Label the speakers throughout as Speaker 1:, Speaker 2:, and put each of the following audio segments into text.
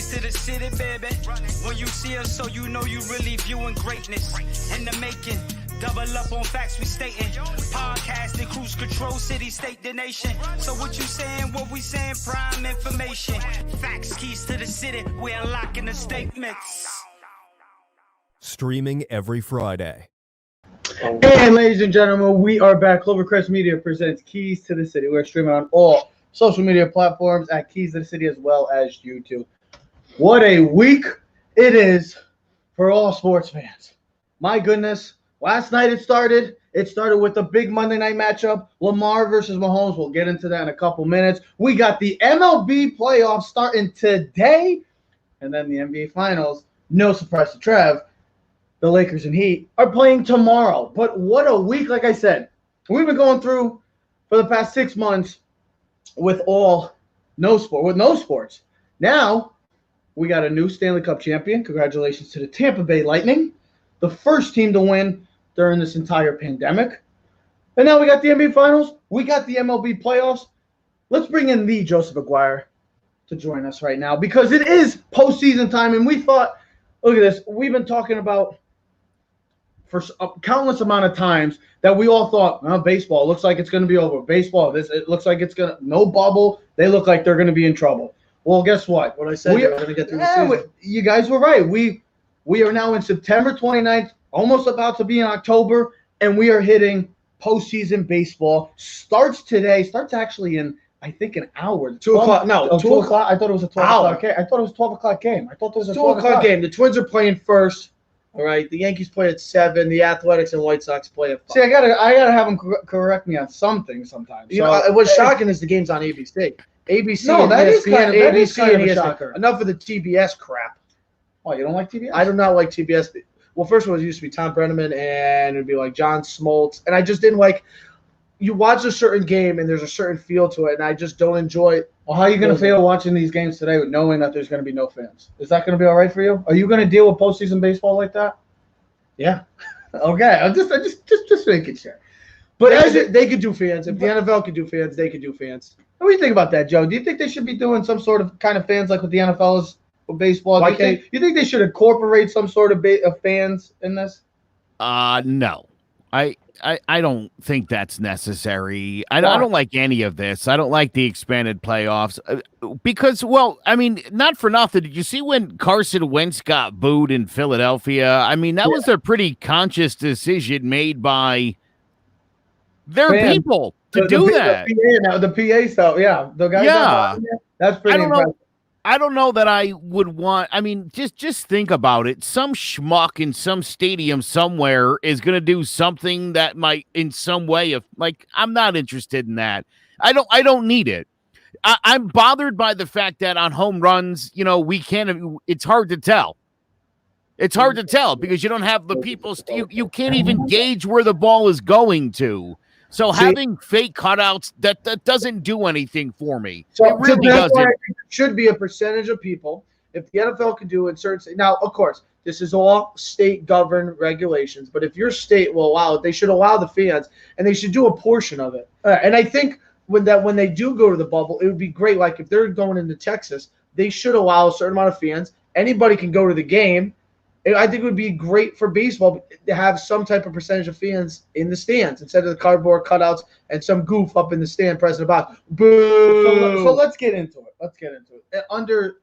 Speaker 1: keys to the city, baby. When you see us, so you know you really viewing greatness in the making. Double up on facts we stating. Podcasting, cruise control, city, state, the nation. So what you saying, what we saying, prime information. Facts, keys to the city, we unlocking the statements.
Speaker 2: Streaming every Friday.
Speaker 3: And ladies and gentlemen, we are back. Clovercrest Media presents Keys to the City. We're streaming on all social media platforms at Keys to the City as well as YouTube. What a week it is for all sports fans. My goodness. Last night it started. It started with a big Monday night matchup, Lamar versus Mahomes. We'll get into that in a couple minutes. We got the MLB playoffs starting today, and then the NBA Finals. No surprise to Trev, the Lakers and Heat are playing tomorrow. But what a week, like I said. We've been going through for the past 6 months with no sports. Now, we got a new Stanley Cup champion. Congratulations to the Tampa Bay Lightning, the first team to win during this entire pandemic. And now we got the NBA Finals. We got the MLB playoffs. Let's bring in the Joseph Aguirre to join us right now because it is postseason time. And we thought, look at this. We've been talking about for a countless amount of times that we all thought, well, baseball looks like it's going to be over. Baseball, it looks like it's going to, no bubble. They look like they're going to be in trouble. Well, guess what?
Speaker 4: What I said, we're going to get through the season.
Speaker 3: You guys were right. We are now in September 29th. Almost about to be in October, and we are hitting postseason baseball. Starts today. Starts actually in, I think, an hour.
Speaker 4: 2 o'clock. No,
Speaker 3: 2 o'clock. I thought it was a 12 o'clock game. I thought it was a 12 o'clock game. I thought it was a
Speaker 4: 12 o'clock game. The Twins are playing first. All right. The Yankees play at 7. The Athletics and White Sox play at 5.
Speaker 3: See, I gotta have them correct me on something sometimes.
Speaker 4: You know, what's shocking is the game's on ABC. ABC.
Speaker 3: No,
Speaker 4: and
Speaker 3: that is
Speaker 4: ESPN,
Speaker 3: kind
Speaker 4: ABC
Speaker 3: of
Speaker 4: and
Speaker 3: a
Speaker 4: ESPN.
Speaker 3: shocker.
Speaker 4: Enough of the TBS crap.
Speaker 3: Oh, you don't like TBS?
Speaker 4: I do not like TBS. Well, first of all, it used to be Tom Brenneman, and it would be like John Smoltz. And I just didn't like – you watch a certain game, and there's a certain feel to it, and I just don't enjoy it.
Speaker 3: Well, how are you going to feel watching these games today with knowing that there's going to be no fans? Is that going to be all right for you? Are you going to deal with postseason baseball like that?
Speaker 4: Yeah.
Speaker 3: Okay. I'm just making sure.
Speaker 4: But they could do fans. If the NFL could do fans, they could do fans.
Speaker 3: What do you think about that, Joe? Do you think they should be doing some sort of kind of fans like what the NFL is for baseball?
Speaker 4: Why
Speaker 3: You think they should incorporate some sort of fans in this?
Speaker 5: No. I don't think that's necessary. I don't like any of this. I don't like the expanded playoffs because, well, I mean, not for nothing. Did you see when Carson Wentz got booed in Philadelphia? I mean, that was a pretty conscious decision made by their people to do that.
Speaker 3: The PA stuff, yeah. The guys that's pretty impressive.
Speaker 5: I don't know that I would want. I mean, just think about it. Some schmuck in some stadium somewhere is going to do something that might, in some way, I'm not interested in that. I don't need it. I'm bothered by the fact that on home runs, we can't. It's hard to tell. It's hard to tell because you don't have the people. You can't even gauge where the ball is going to. So having fake cutouts, that doesn't do anything for me.
Speaker 4: So
Speaker 5: it really doesn't.
Speaker 4: There should be a percentage of people. If the NFL could do it in certain states. Now, of course, this is all state-governed regulations. But if your state will allow it, they should allow the fans, and they should do a portion of it. And I think when they do go to the bubble, it would be great. Like if they're going into Texas, they should allow a certain amount of fans. Anybody can go to the game. I think it would be great for baseball to have some type of percentage of fans in the stands instead of the cardboard cutouts and some goof up in the stand pressing about. Boo!
Speaker 3: So let's get into it. Under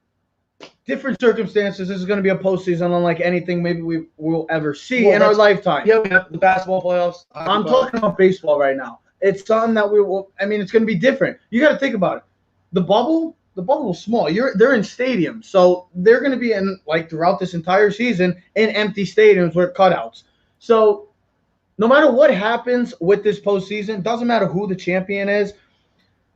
Speaker 3: different circumstances, this is going to be a postseason unlike anything maybe we will ever see in our lifetime.
Speaker 4: Yeah, we have the basketball playoffs.
Speaker 3: I'm talking about baseball right now. It's something that it's going to be different. You got to think about it. The bubble was small. They're in stadiums, so they're going to be in throughout this entire season in empty stadiums with cutouts. So no matter what happens with this postseason, doesn't matter who the champion is,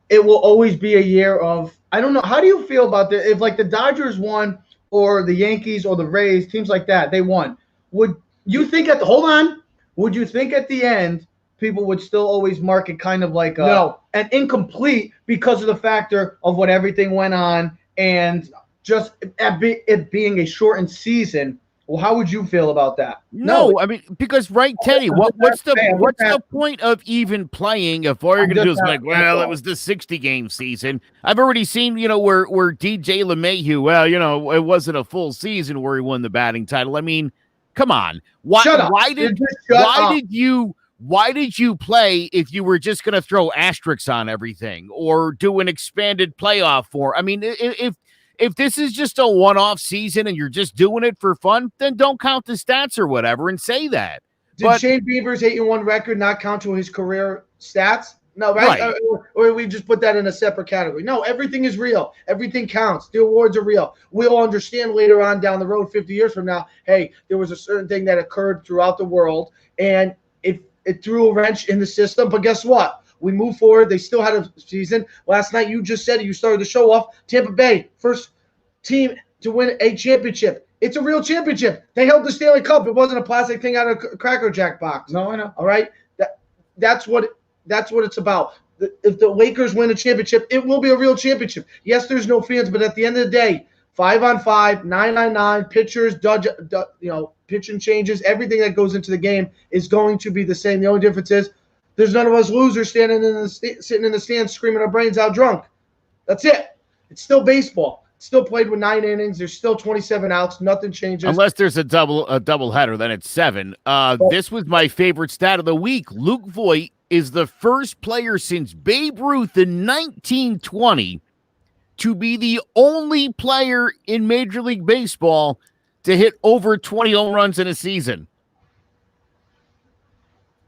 Speaker 3: it will always be a year of I don't know. How do you feel about this? If the Dodgers won or the Yankees or the Rays, teams like that, they won. Would you think Would you think at the end people would still always mark it kind of like an incomplete because of the factor of what everything went on and just it being a shortened season Well, how would you feel about that?
Speaker 5: No, I mean, because Teddy, what's the point of even playing if all you're going to do is like, well, it was the 60-game season. I've already seen, where DJ LeMahieu, well, it wasn't a full season where he won the batting title. I mean, come on. Why did you play if you were just going to throw asterisks on everything or do an expanded playoff for? I mean, if this is just a one-off season and you're just doing it for fun, then don't count the stats or whatever and say that.
Speaker 4: Did Shane Bieber's 8-1 record not count to his career stats? No, right? Or we just put that in a separate category. No, everything is real. Everything counts. The awards are real. We'll understand later on down the road, 50 years from now, hey, there was a certain thing that occurred throughout the world, and it threw a wrench in the system. But guess what? We move forward. They still had a season. Last night, you just said it. You started the show off. Tampa Bay, first team to win a championship. It's a real championship. They held the Stanley Cup. It wasn't a plastic thing out of a Cracker Jack box.
Speaker 3: No, I know.
Speaker 4: All right? That's what it's about. If the Lakers win a championship, it will be a real championship. Yes, there's no fans, but at the end of the day, 5-on-5, 9-on-9, pitchers, pitching changes, everything that goes into the game is going to be the same. The only difference is there's none of us losers sitting in the stands screaming our brains out drunk. That's it. It's still baseball. It's still played with 9 innings. There's still 27 outs. Nothing changes.
Speaker 5: Unless there's a double header, then it's 7. This was my favorite stat of the week. Luke Voigt is the first player since Babe Ruth in 1920 to be the only player in Major League Baseball to hit over 20 home runs in a season.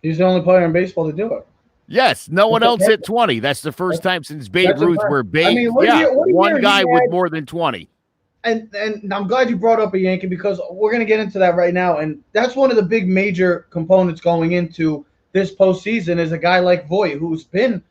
Speaker 3: He's the only player in baseball to do it.
Speaker 5: Yes, no one else hit 20. That's the first time since Babe Ruth where Babe, one guy with more than 20.
Speaker 3: And I'm glad you brought up a Yankee because we're going to get into that right now. And that's one of the big major components going into this postseason is a guy like Voigt, who's been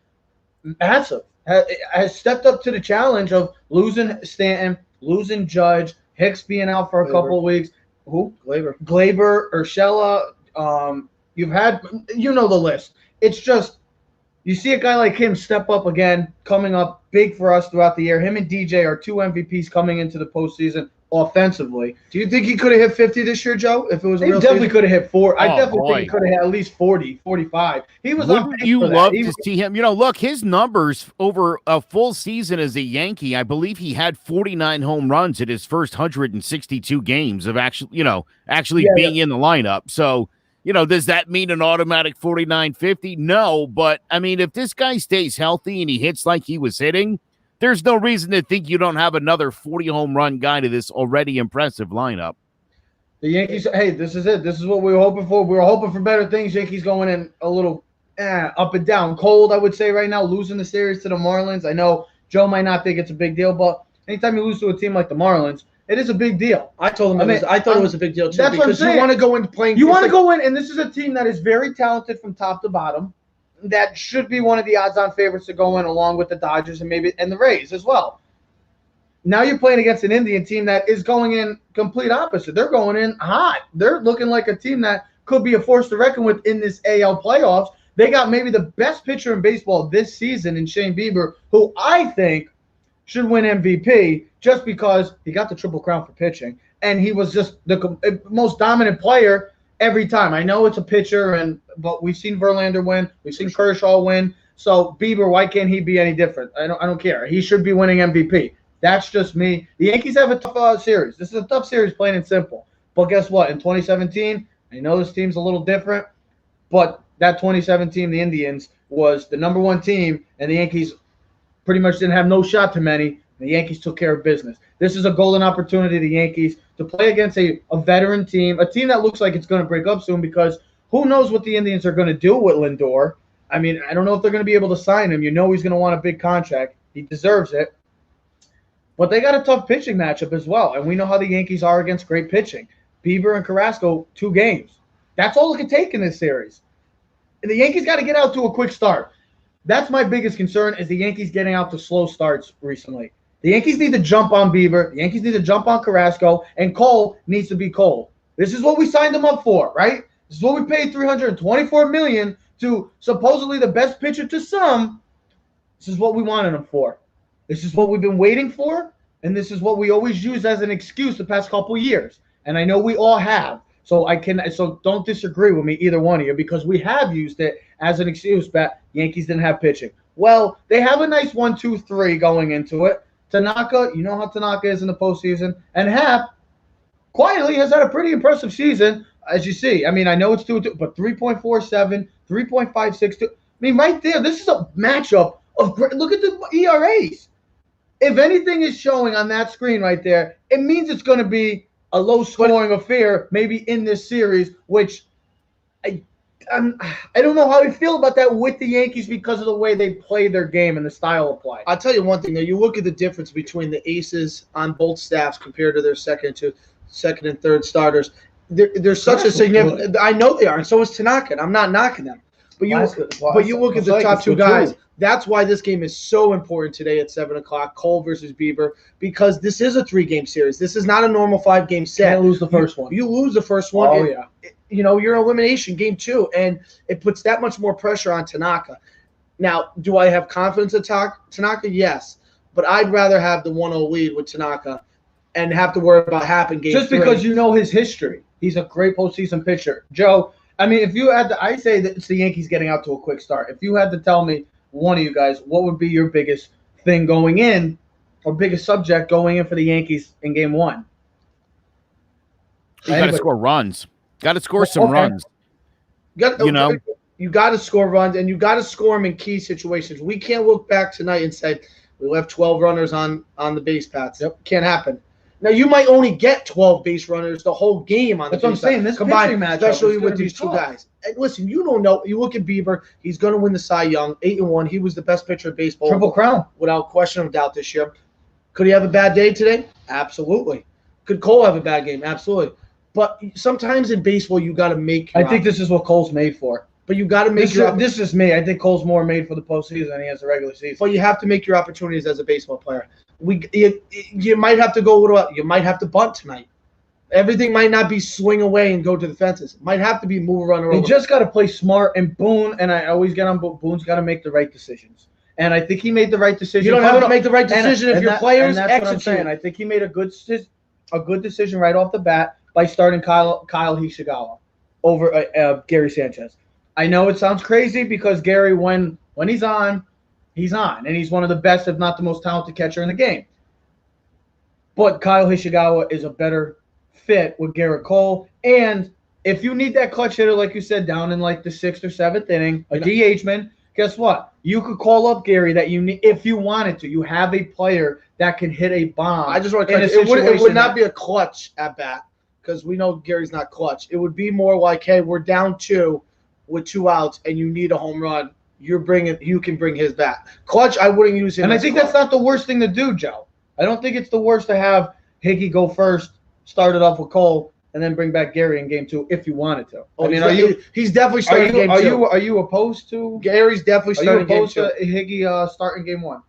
Speaker 3: massive, has stepped up to the challenge of losing Stanton, losing Judge, Hicks being out for a couple of weeks. Who? Glaber, Urshela. You've had, the list. It's just, you see a guy like him step up again, coming up big for us throughout the year. Him and DJ are 2 MVPs coming into the postseason offensively.
Speaker 4: Do you think he could have hit 50 this year, Joe, if it was a real
Speaker 3: definitely could have hit 4. I
Speaker 5: definitely
Speaker 3: think he could have hit at least 40, 45. He was
Speaker 5: Wouldn't you love to see him? Look, his numbers over a full season as a Yankee, I believe he had 49 home runs in his first 162 games of actually being in the lineup. So, does that mean an automatic 49-50? No, but I mean, if this guy stays healthy and he hits like he was hitting, there's no reason to think you don't have another 40 home run guy to this already impressive lineup.
Speaker 3: The Yankees, hey, this is it. This is what we were hoping for. We were hoping for better things. Yankees going in a little up and down. Cold, I would say right now, losing the series to the Marlins. I know Joe might not think it's a big deal, but anytime you lose to a team like the Marlins, it is a big deal.
Speaker 4: I told him I thought it was a big deal too.
Speaker 3: That's
Speaker 4: because
Speaker 3: what I'm saying.
Speaker 4: You want to go in playing.
Speaker 3: You want to go in, and this is a team that is very talented from top to bottom. That should be one of the odds-on favorites to go in, along with the Dodgers and the Rays as well. Now you're playing against an Indian team that is going in complete opposite. They're going in hot. They're looking like a team that could be a force to reckon with in this AL playoffs. They got maybe the best pitcher in baseball this season in Shane Bieber, who I think should win MVP just because he got the Triple Crown for pitching, and he was just the most dominant player every time. I know it's a pitcher, but we've seen Verlander win. We've seen Kershaw win. So Bieber, why can't he be any different? I don't care. He should be winning MVP. That's just me. The Yankees have a tough series. This is a tough series, plain and simple. But guess what? In 2017, I know this team's a little different, but that 2017, the Indians, was the number 1 team, and the Yankees pretty much didn't have no shot to many. The Yankees took care of business. This is a golden opportunity, the Yankees, to play against a veteran team, a team that looks like it's going to break up soon because who knows what the Indians are going to do with Lindor. I mean, I don't know if they're going to be able to sign him. He's going to want a big contract. He deserves it. But they got a tough pitching matchup as well, and we know how the Yankees are against great pitching. Bieber and Carrasco, 2 games. That's all it could take in this series. And the Yankees got to get out to a quick start. That's my biggest concern is the Yankees getting out to slow starts recently. The Yankees need to jump on Bieber. The Yankees need to jump on Carrasco. And Cole needs to be Cole. This is what we signed him up for, right? This is what we paid $324 million to supposedly the best pitcher to some. This is what we wanted him for. This is what we've been waiting for. And this is what we always use as an excuse the past couple years. and I know we all have. So don't disagree with me, either one of you, because we have used it as an excuse that Yankees didn't have pitching. Well, they have a nice 1-2-3 going into it. Tanaka, you know how Tanaka is in the postseason, and Happ quietly has had a pretty impressive season, as you see. I mean, I know it's 2-2, but 3.47, 3.562. I mean, right there, this is a matchup of great. Look at the ERAs. If anything is showing on that screen right there, it means it's going to be a low-scoring affair, maybe in this series, which I don't know how I feel about that with the Yankees because of the way they play their game and the style of play.
Speaker 4: I'll tell you one thing. Though, you look at the difference between the aces on both staffs compared to their second and third starters. They're such a significant. I know they are, and so is Tanaka. And I'm not knocking them, but you look at the top two guys. That's why this game is so important today at 7:00. Cole versus Bieber, because this is a 3-game series. This is not a normal 5-game set.
Speaker 3: Can't lose the first one.
Speaker 4: You lose the first one.
Speaker 3: Oh, yeah.
Speaker 4: You're elimination game 2, and it puts that much more pressure on Tanaka. Now, do I have confidence in Tanaka? Yes, but I'd rather have the 1-0 lead with Tanaka and have to worry about Happ in game 3.
Speaker 3: Just because you know his history. He's a great postseason pitcher. Joe, I mean, if you had to, I say that it's the Yankees getting out to a quick start. If you had to tell me, one of you guys, what would be your biggest thing going in, or biggest subject going in for the Yankees in game 1?
Speaker 5: You got to score runs. Got to score some runs.
Speaker 4: You got to score runs, and you got to score them in key situations. We can't look back tonight and say we left 12 runners on the base paths. Yep. Can't happen. Now, you might only get 12 base runners the whole game on the base paths. That's what I'm saying. This combined, matchup, especially with these two guys. And listen, you don't know. You look at Bieber. He's going to win the Cy Young, 8-1. He was the best pitcher in baseball.
Speaker 3: Triple Crown.
Speaker 4: Without question of doubt this year. Could he have a bad day today? Absolutely. Could Cole have a bad game? Absolutely. But sometimes in baseball, you got to make.
Speaker 3: I think this is what Cole's made for.
Speaker 4: But you got to make
Speaker 3: this is me. I think Cole's more made for the postseason than he has the regular season.
Speaker 4: But you have to make your opportunities as a baseball player. You might have to go. You might have to bunt tonight. Everything might not be swing away and go to the fences. It might have to be move around.
Speaker 3: They just got to play smart. And Boone, and I always get on Boone's got to make the right decisions. And I think he made the right decision.
Speaker 4: You don't have to make the right decision if your players execute. That's what I'm saying.
Speaker 3: I think he made a good decision right off the bat by starting Kyle Hishigawa over Gary Sanchez. I know it sounds crazy because Gary, when he's on, and he's one of the best, if not the most talented catcher in the game. But Kyle Hishigawa is a better fit with Gerrit Cole. And if you need that clutch hitter, like you said, down in like the 6th or 7th inning, a DH man, guess what? You could call up Gary that you need if you wanted to. You have a player that can hit a bomb.
Speaker 4: I just want to it would not be a clutch at bat because we know Gary's not clutch. It would be more like, hey, we're down 2 with 2 outs and you need a home run. You can bring his bat. Clutch, I wouldn't use him.
Speaker 3: And I think that's not the worst thing to do, Joe. I don't think it's the worst to have Higgy go first, start it off with Cole, and then bring back Gary in game 2 if you wanted to.
Speaker 4: I mean, he's definitely starting game 2.
Speaker 3: Are you opposed to
Speaker 4: Gary's definitely starting game 2?
Speaker 3: Are you opposed to Higgy starting game 1?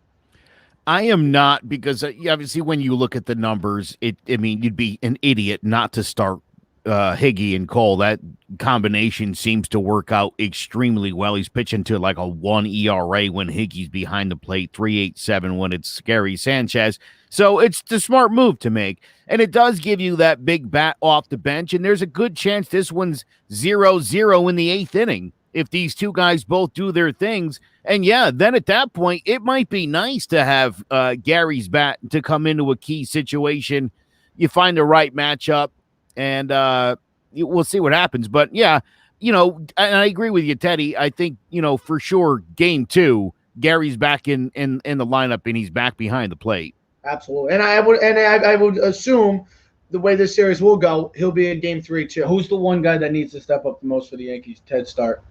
Speaker 5: I am not, because obviously when you look at the numbers, you'd be an idiot not to start Higgy and Cole. That combination seems to work out extremely well. He's pitching to like a 1 ERA when Higgy's behind the plate, 3.87 when it's Gary Sanchez. So it's the smart move to make. And it does give you that big bat off the bench. And there's a good chance this one's 0-0 in the 8th inning if these two guys both do their things. And yeah, then at that point, it might be nice to have Gary's bat to come into a key situation. You find the right matchup. And we'll see what happens. But, yeah, and I agree with you, Teddy. I think, for sure, game 2, Gary's back in the lineup, and he's back behind the plate.
Speaker 4: Absolutely. And I would assume the way this series will go, he'll be in game 3, too.
Speaker 3: Who's the one guy that needs to step up the most for the Yankees? Ted Start.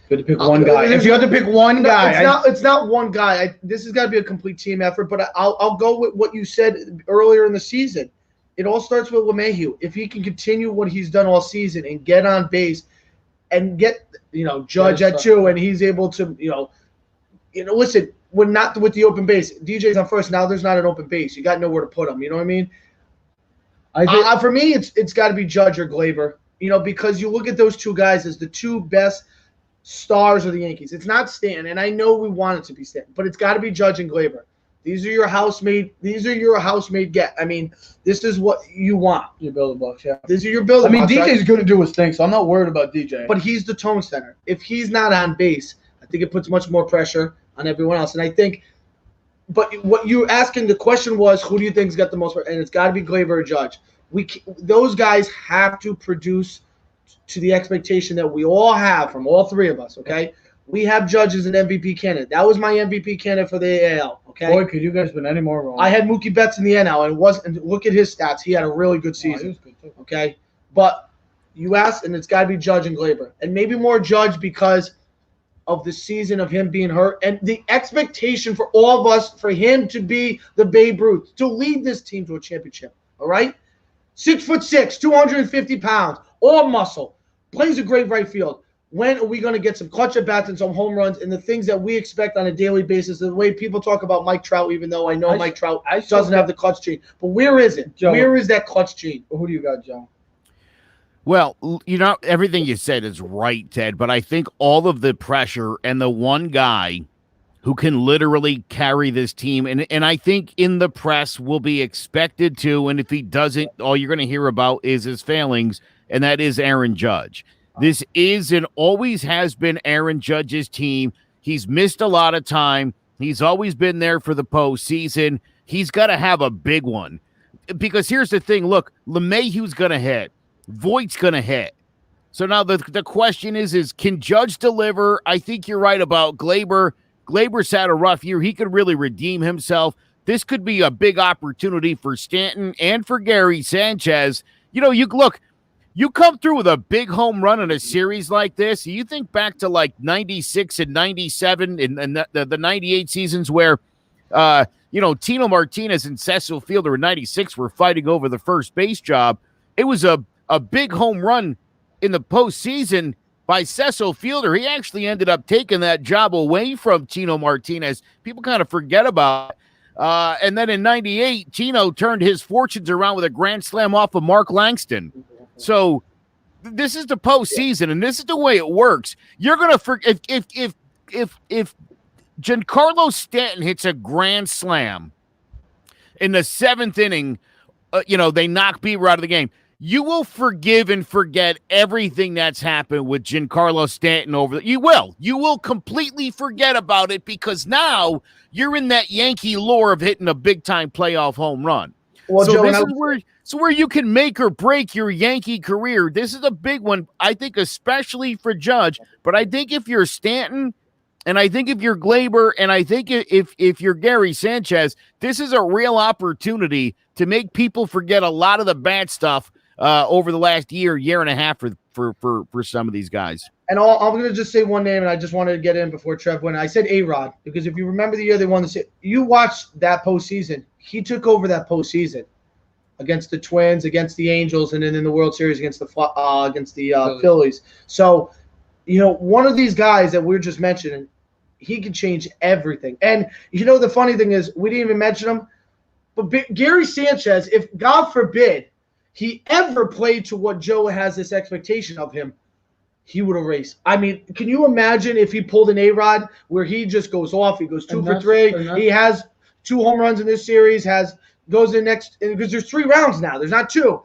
Speaker 3: You have to pick one guy. If you have to pick one guy.
Speaker 4: It's not one guy. This has got to be a complete team effort. But I'll go with what you said earlier in the season. It all starts with LeMahieu. If he can continue what he's done all season and get on base and get, Judge at 2, and he's able to, listen, when not with the open base, DJ's on first. Now there's not an open base. You got nowhere to put him. You know what I mean? For me, it's got to be Judge or Glaber, because you look at those two guys as the 2 best stars of the Yankees. It's not Stanton, and I know we want it to be Stanton, but it's got to be Judge and Glaber. These are your housemaid. These are your housemaid get. I mean, this is what you want.
Speaker 3: Your building blocks, yeah.
Speaker 4: These are your building blocks.
Speaker 3: DJ's going to do his thing, so I'm not worried about DJ.
Speaker 4: But he's the tone setter. If he's not on base, I think it puts much more pressure on everyone else. And I think, but what you're asking, the question was, who do you think's got the most? And it's got to be Gleyber or Judge. Those guys have to produce to the expectation that we all have from all three of us. Okay. We have Judge as an MVP candidate. That was my MVP candidate for the AL. Okay.
Speaker 3: Boy, could you guys been any more wrong?
Speaker 4: I had Mookie Betts in the NL, and look at his stats. He had a really good season.
Speaker 3: He was good too.
Speaker 4: Okay. But you asked, and it's got to be Judge and Gleyber, and maybe more Judge because of the season of him being hurt and the expectation for all of us for him to be the Babe Ruth, to lead this team to a championship. All right. 6'6", 250 pounds, all muscle, plays a great right field. When are we going to get some clutch at bats and some home runs and the things that we expect on a daily basis? The way people talk about Mike Trout, even though I know Mike Trout doesn't have the clutch gene. But where is it?
Speaker 3: Joe,
Speaker 4: where is that clutch gene?
Speaker 3: Who do you got, Joe?
Speaker 5: Well, everything you said is right, Ted, but I think all of the pressure and the one guy who can literally carry this team, and I think in the press will be expected to, and if he doesn't, all you're going to hear about is his failings, and that is Aaron Judge. This is and always has been Aaron Judge's team. He's missed a lot of time. He's always been there for the postseason. He's got to have a big one. Because here's the thing. Look, LeMahieu's going to hit. Voigt's going to hit. So now the question is can Judge deliver? I think you're right about Gleyber. Gleyber's had a rough year. He could really redeem himself. This could be a big opportunity for Stanton and for Gary Sanchez. You come through with a big home run in a series like this. You think back to like 96 and 97 and the 98 seasons where, Tino Martinez and Cecil Fielder in 96 were fighting over the first base job. It was a big home run in the postseason by Cecil Fielder. He actually ended up taking that job away from Tino Martinez. People kind of forget about it. And then in 98, Tino turned his fortunes around with a grand slam off of Mark Langston. So this is the postseason, and this is the way it works. You're gonna forget if Giancarlo Stanton hits a grand slam in the seventh inning. They knock Bieber out of the game. You will forgive and forget everything that's happened with Giancarlo Stanton you will completely forget about it because now you're in that Yankee lore of hitting a big time playoff home run. Well, so Joe, this is where you can make or break your Yankee career. This is a big one, I think, especially for Judge. But I think if you're Stanton, and I think if you're Gleyber, and I think if you're Gary Sanchez, this is a real opportunity to make people forget a lot of the bad stuff over the last year and a half for some of these guys.
Speaker 4: And I'm going to just say one name, and I just wanted to get in before Trev went. I said A-Rod, because if you remember the year they won you watched that postseason. He took over that postseason against the Twins, against the Angels, and then in the World Series against the Phillies. So, one of these guys that we're just mentioning, he could change everything. And, the funny thing is, we didn't even mention him, but Gary Sanchez, if, God forbid, he ever played to what Joe has this expectation of him, he would erase. I mean, can you imagine if he pulled an A-Rod where he just goes off, he goes 2 for 3, he has 2 home runs in this series, goes in next, because there's 3 rounds now. There's not 2.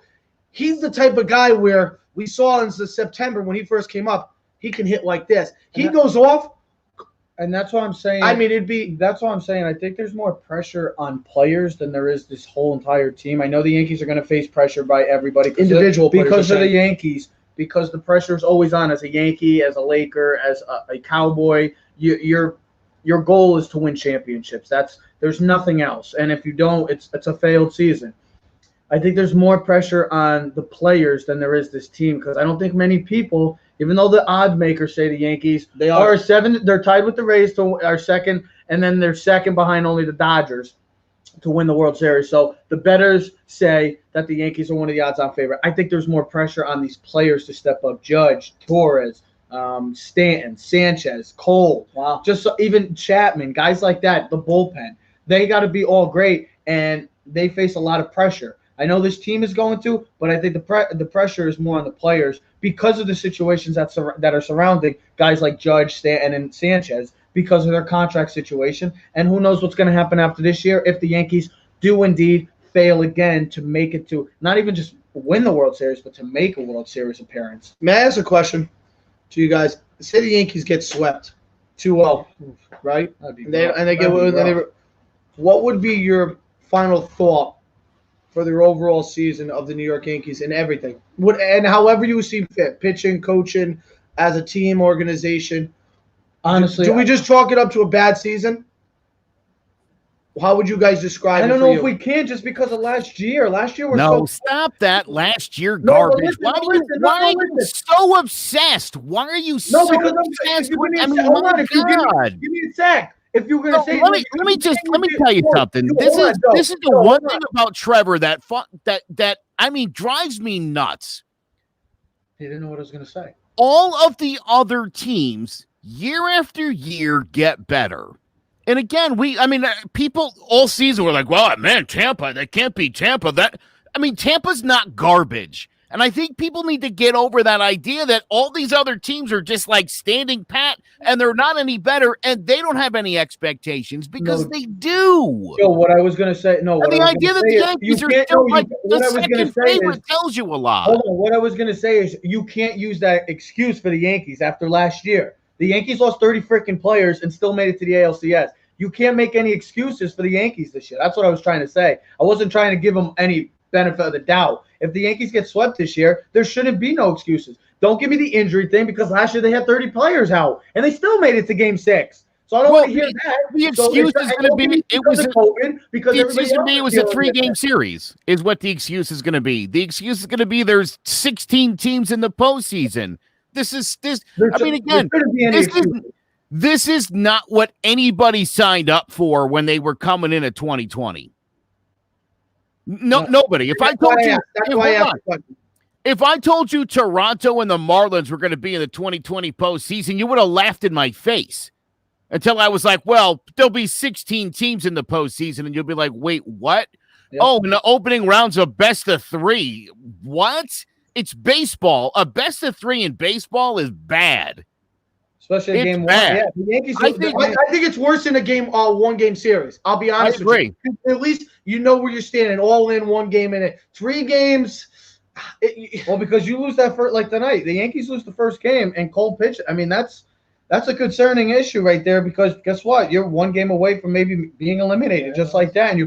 Speaker 4: He's the type of guy where we saw in September when he first came up, he can hit like this. He goes off.
Speaker 3: And that's what I'm saying.
Speaker 4: I mean,
Speaker 3: that's what I'm saying. I think there's more pressure on players than there is this whole entire team. I know the Yankees are going to face pressure by everybody.
Speaker 4: Individual players.
Speaker 3: Because of the Yankees, because the pressure is always on as a Yankee, as a Laker, as a Cowboy. Your goal is to win championships. There's nothing else. And if you don't, it's a failed season. I think there's more pressure on the players than there is this team because I don't think many people, even though the odds makers say the Yankees, they are 7. They're tied with the Rays to our second, and then they're second behind only the Dodgers to win the World Series. So the bettors say that the Yankees are one of the odds-on favorite. I think there's more pressure on these players to step up. Judge, Torres, Stanton, Sanchez, Cole, just even Chapman, guys like that, the bullpen. They got to be all great, and they face a lot of pressure. I know this team is going to, but I think the pressure is more on the players because of the situations that are surrounding guys like Judge, Stanton, and Sanchez because of their contract situation. And who knows what's going to happen after this year if the Yankees do indeed fail again to make it to not even just win the World Series, but to make a World Series appearance.
Speaker 4: May I ask a question to you guys? Say the Yankees get swept 2-0, right? What would be your final thought for their overall season of the New York Yankees and everything? And however you see fit, pitching, coaching, as a team, organization.
Speaker 3: Honestly,
Speaker 4: do we just chalk it up to a bad season? How would you guys describe it?
Speaker 3: I don't know if we can just because of last year. Last year was
Speaker 5: stop that last year garbage. Why are you so obsessed? Why are you so obsessed with
Speaker 3: give me a sec. If you're gonna say
Speaker 5: let me tell you something. This is the one thing about Trevor that drives me nuts.
Speaker 3: He didn't know what I was gonna say.
Speaker 5: All of the other teams year after year get better. And again, people all season were like, well, man, Tampa, that can't be Tampa. Tampa's not garbage. And I think people need to get over that idea that all these other teams are just like standing pat and they're not any better and they don't have any expectations because they do.
Speaker 3: Yo, what I was going to say,
Speaker 5: the idea that the Yankees are still like the second favorite tells you a lot.
Speaker 3: Hold on, what I was going to say is you can't use that excuse for the Yankees after last year. The Yankees lost 30 freaking players and still made it to the ALCS. You can't make any excuses for the Yankees this year. That's what I was trying to say. I wasn't trying to give them any benefit of the doubt. If the Yankees get swept this year, there shouldn't be no excuses. Don't give me the injury thing because last year they had 30 players out and they still made it to Game 6. So I don't want to hear that.
Speaker 5: The excuse is going to be it was a 3-game series is what the excuse is going to be. The excuse is going to be there's 16 teams in the postseason. This is not what anybody signed up for when they were coming in at 2020. Nobody. If I told you Toronto and the Marlins were going to be in the 2020 postseason, you would have laughed in my face until I was like, well, there'll be 16 teams in the postseason. And you'll be like, wait, what? Yep. Oh, in the opening rounds of best of 3. What? It's baseball. A best of 3 in baseball is bad.
Speaker 3: Especially in Game 1. Yeah, the Yankees.
Speaker 4: I think it's worse in a one-game series. I'll be honest with you. At least you know where you're standing. All in, 1 game in it. 3 games.
Speaker 3: Because you lose that first, like tonight, the Yankees lose the first game and Cole pitched. That's a concerning issue right there because guess what? You're 1 game away from maybe being eliminated just like that, and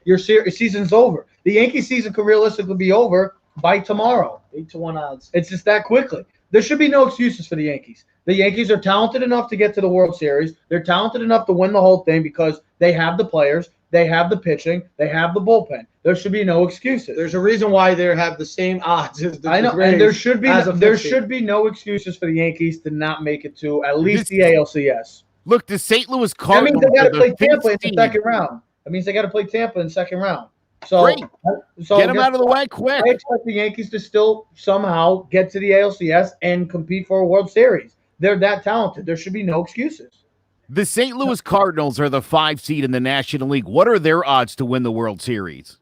Speaker 3: your season's over. The Yankee season could realistically be over by tomorrow.
Speaker 4: 8-1 odds.
Speaker 3: It's just that quickly. There should be no excuses for the Yankees. The Yankees are talented enough to get to the World Series. They're talented enough to win the whole thing because they have the players, they have the pitching, they have the bullpen. There should be no excuses.
Speaker 4: There's a reason why they have the same odds as the
Speaker 3: I know, and there should be no excuses for the Yankees to not make it to at least the ALCS.
Speaker 5: Look, the St. Louis Cardinals.
Speaker 3: That means they got to play Tampa in the second round. That means they got to play Tampa in the second round. So
Speaker 5: get them out of the way quick.
Speaker 3: I expect the Yankees to still somehow get to the ALCS and compete for a World Series. They're that talented. There should be no excuses.
Speaker 5: The St. Louis Cardinals are the 5 seed in the National League. What are their odds to win the World Series?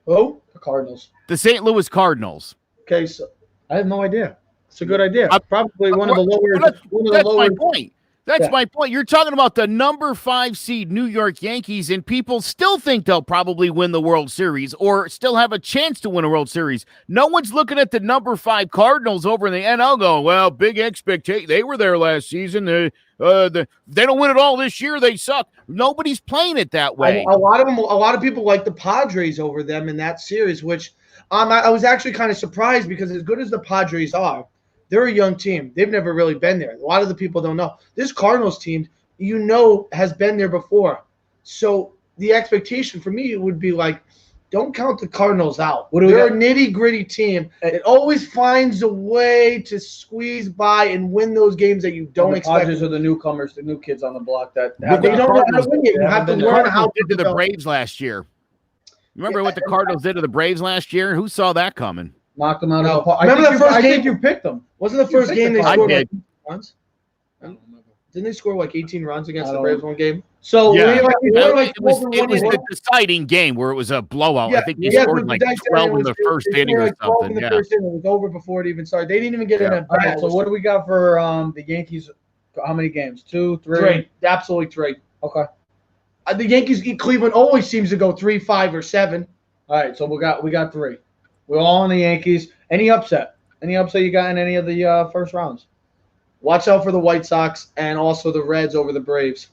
Speaker 3: Oh, the Cardinals.
Speaker 5: The St. Louis Cardinals.
Speaker 3: Okay, so I have no idea. It's a good idea. Probably one of the lower.
Speaker 5: That's my point. That's my point. You're talking about the number 5 seed New York Yankees, and people still think they'll probably win the World Series or still have a chance to win a World Series. No one's looking at the number 5 Cardinals over in the NL going, well, big expectation. They were there last season. They don't win it all this year. They suck. Nobody's playing it that way.
Speaker 4: A lot of people like the Padres over them in that series, which I was actually kind of surprised because as good as the Padres are, they're a young team. They've never really been there. A lot of the people don't know. This Cardinals team, has been there before. So the expectation for me would be like, don't count the Cardinals out. They're a nitty-gritty team. It always finds a way to squeeze by and win those games that you don't expect.
Speaker 3: The Padres are the newcomers, the new kids on the block.
Speaker 4: They don't know how to win it. You have to learn how
Speaker 5: to do the Braves last year. Remember what the Cardinals did to the Braves last year? Who saw that coming?
Speaker 3: Knocked them out of the park.
Speaker 4: I
Speaker 3: think you picked them.
Speaker 4: Wasn't the first game they scored
Speaker 5: like
Speaker 4: 18 runs? Didn't they score like 18 runs against the Braves one game?
Speaker 3: So
Speaker 5: yeah, it was the deciding game where it was a blowout. I think they scored like 12 in the first inning or something.
Speaker 4: It was over before it even started. They didn't even get in a bat.
Speaker 3: So what do we got for the Yankees How many games? 2, 3?
Speaker 4: 3. Absolutely 3.
Speaker 3: Okay.
Speaker 4: The Yankees, Cleveland always seems to go 3, 5, or 7.
Speaker 3: All right, so we got 3. We're all on the Yankees. Any upset? Any upset you got in any of the first rounds?
Speaker 4: Watch out for the White Sox and also the Reds over the Braves.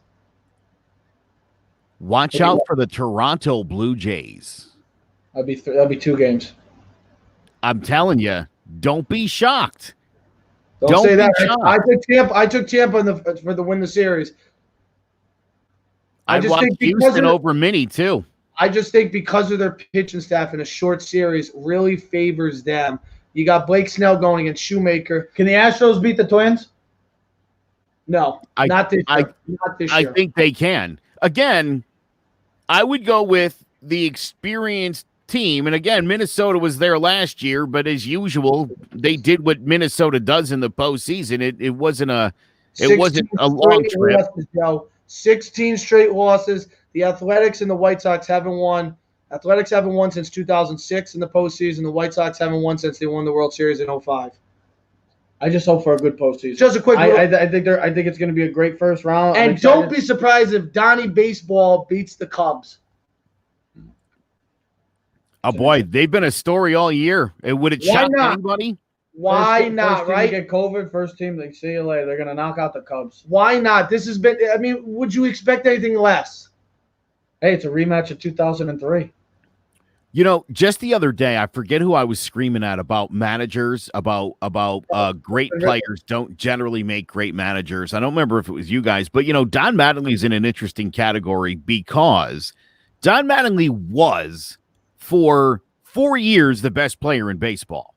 Speaker 5: Watch out for the Toronto Blue Jays.
Speaker 3: That'd be 2 games.
Speaker 5: I'm telling you, don't be shocked.
Speaker 4: Don't say that.
Speaker 5: shocked.
Speaker 4: I took Tampa for the win the series.
Speaker 5: I'd watch Houston over Minnie too.
Speaker 4: I just think because of their pitching staff in a short series really favors them. You got Blake Snell going against Shoemaker.
Speaker 3: Can the Astros beat the Twins?
Speaker 4: No, not this year. Not this year.
Speaker 5: I think they can. Again, I would go with the experienced team. And again, Minnesota was there last year, but as usual, they did what Minnesota does in the postseason. It wasn't a long trip.
Speaker 4: Losses, 16 straight losses. The Athletics and the White Sox haven't won. Athletics haven't won since 2006 in the postseason. The White Sox haven't won since they won the World Series in 2005.
Speaker 3: I just hope for a good postseason.
Speaker 4: Just a quick.
Speaker 3: I think it's going to be a great first round.
Speaker 4: And don't be surprised if Donnie Baseball beats the Cubs.
Speaker 5: Oh boy, they've been a story all year. Would it shock anybody?
Speaker 4: Why not? Right?
Speaker 3: Get COVID. First team. They see you later. They're going to knock out the Cubs.
Speaker 4: Why not? This has been. I mean, would you expect anything less?
Speaker 3: Hey, it's a rematch of 2003.
Speaker 5: You know, just the other day, I forget who I was screaming at about managers, about great players don't generally make great managers. I don't remember if it was you guys, but, you know, Don Mattingly's in an interesting category because Don Mattingly was, for 4 years, the best player in baseball.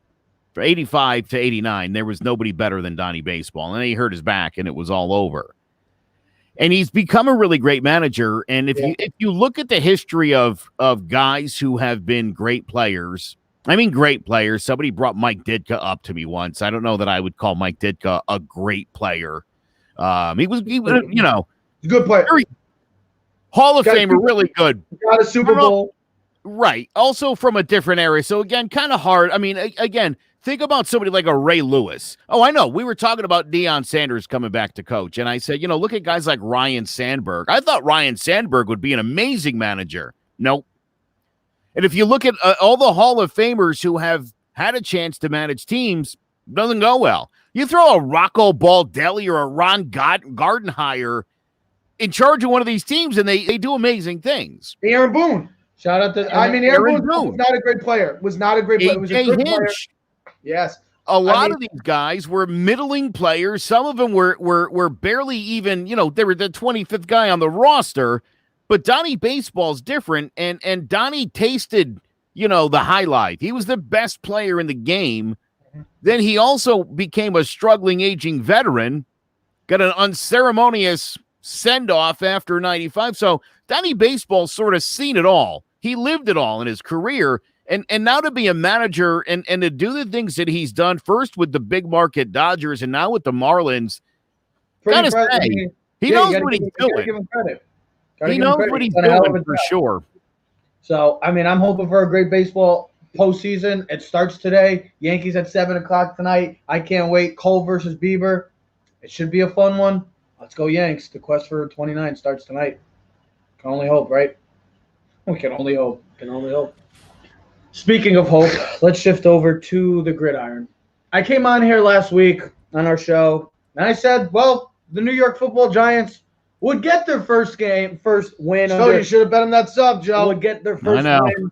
Speaker 5: For 85 to 89, there was nobody better than Donnie Baseball. And then he hurt his back, and it was all over. And he's become a really great manager. And if you look at the history of guys who have been great players, I mean great players. Somebody brought Mike Ditka up to me once. I don't know that I would call Mike Ditka a great player. He was you know,
Speaker 4: good player,
Speaker 5: Hall of Famer, really good.
Speaker 4: Got a Super Bowl,
Speaker 5: right? Also from a different area. So again, kind of hard. I mean, again. Think about somebody like a Ray Lewis. Oh, I know. We were talking about Deion Sanders coming back to coach, and I said, you know, look at guys like Ryan Sandberg. I thought Ryan Sandberg would be an amazing manager. Nope. And if you look at all the Hall of Famers who have had a chance to manage teams, doesn't go well. You throw a Rocco Baldelli or a Ron Gardenhire in charge of one of these teams, and they do amazing things.
Speaker 4: Aaron Boone.
Speaker 3: Shout out to
Speaker 4: Aaron Boone was not a great player. Was not a great player. Was a good player. Yes.
Speaker 5: A lot of these guys were middling players. Some of them were barely even, you know, they were the 25th guy on the roster. But Donnie Baseball's different, and Donnie tasted, you know, the high life. He was the best player in the game. Then he also became a struggling, aging veteran, got an unceremonious send-off after 95. So Donnie Baseball's sort of seen it all. He lived it all in his career. And now to be a manager and to do the things that he's done, first with the big market Dodgers and now with the Marlins, gotta say, he knows what he's doing.
Speaker 3: Give him credit.
Speaker 5: He knows what he's doing for sure.
Speaker 3: So, I mean, I'm hoping for a great baseball postseason. It starts today. Yankees at 7 o'clock tonight. I can't wait. Cole versus Bieber. It should be a fun one. Let's go Yanks. The quest for 29 starts tonight. Can only hope, right? We can only hope. Can only hope. Speaking of hope, let's shift over to the gridiron. I came on here last week on our show, and I said, well, the New York Football Giants would get their first win.
Speaker 4: So you should have bet on that sub, Joe.
Speaker 3: Would get their first win.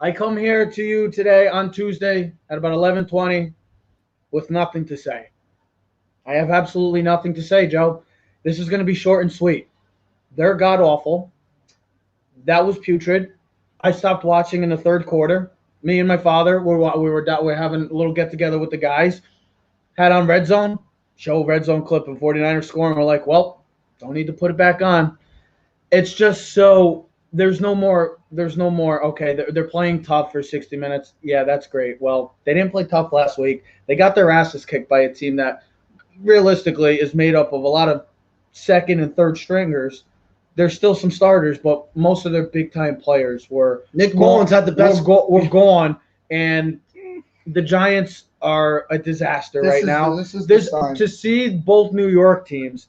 Speaker 3: I come here to you today on Tuesday at about 11:20 with nothing to say. I have absolutely nothing to say, Joe. This is going to be short and sweet. They're god-awful. That was putrid. I stopped watching in the third quarter. Me and my father, we were having a little get-together with the guys. Had on Red Zone. Show Red Zone clip of 49ers scoring. We're like, well, don't need to put it back on. It's just so there's no more. Okay, they're playing tough for 60 minutes. Yeah, that's great. Well, they didn't play tough last week. They got their asses kicked by a team that realistically is made up of a lot of second and third stringers. There's still some starters, but most of their big-time players were.
Speaker 4: Nick Mullins had the best.
Speaker 3: We're gone, and the Giants
Speaker 4: are a disaster right now.
Speaker 3: This is the sign.
Speaker 4: To see both New York teams.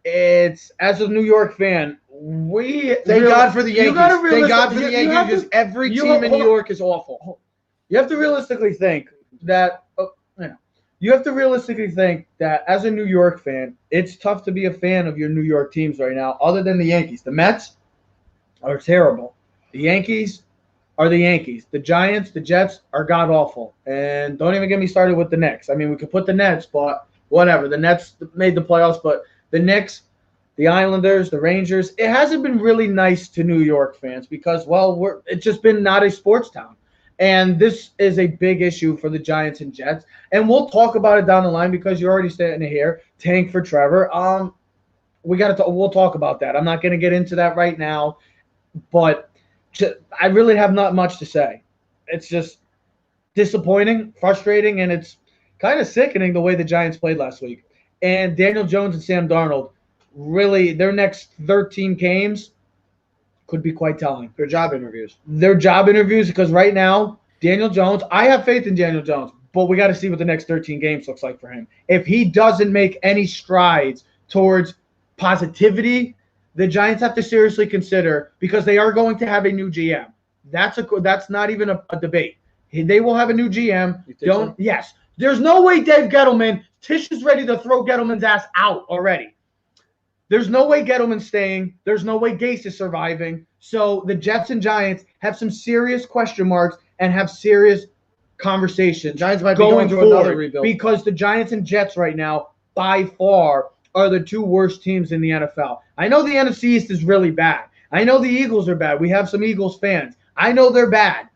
Speaker 4: It's as a New York fan,
Speaker 3: Thank God for the Yankees. Thank God for the Yankees because every team in New York is awful.
Speaker 4: You have to realistically think that as a New York fan, it's tough to be a fan of your New York teams right now. Other than the Yankees, the Mets are terrible. The Yankees are the Yankees. The Giants, the Jets are god awful. And don't even get me started with the Knicks. I mean, we could put the Nets, but whatever. The Nets made the playoffs, but the Knicks, the Islanders, the Rangers, it hasn't been really nice to New York fans because, well, it's just been not a sports town. And this is a big issue for the Giants and Jets. And we'll talk about it down the line because you're already standing here. Tank for Trevor. We'll talk about that. I'm not going to get into that right now, but I really have not much to say. It's just disappointing, frustrating, and it's kind of sickening the way the Giants played last week. And Daniel Jones and Sam Darnold, really, their next 13 games could be quite telling.
Speaker 3: Their job interviews.
Speaker 4: Because right now, Daniel Jones, I have faith in Daniel Jones, but we got to see what the next 13 games looks like for him. If he doesn't make any strides towards positivity, the Giants have to seriously consider, because they are going to have a new GM. That's not even a debate. They will have a new GM. Yes. There's no way Dave Gettleman, Tish is ready to throw Gettleman's ass out already. There's no way Gettleman's staying. There's no way Gase is surviving. So the Jets and Giants have some serious question marks and have serious conversations.
Speaker 3: Giants might be going through another rebuild.
Speaker 4: Because the Giants and Jets right now, by far, are the two worst teams in the NFL. I know the NFC East is really bad. I know the Eagles are bad. We have some Eagles fans. I know they're bad.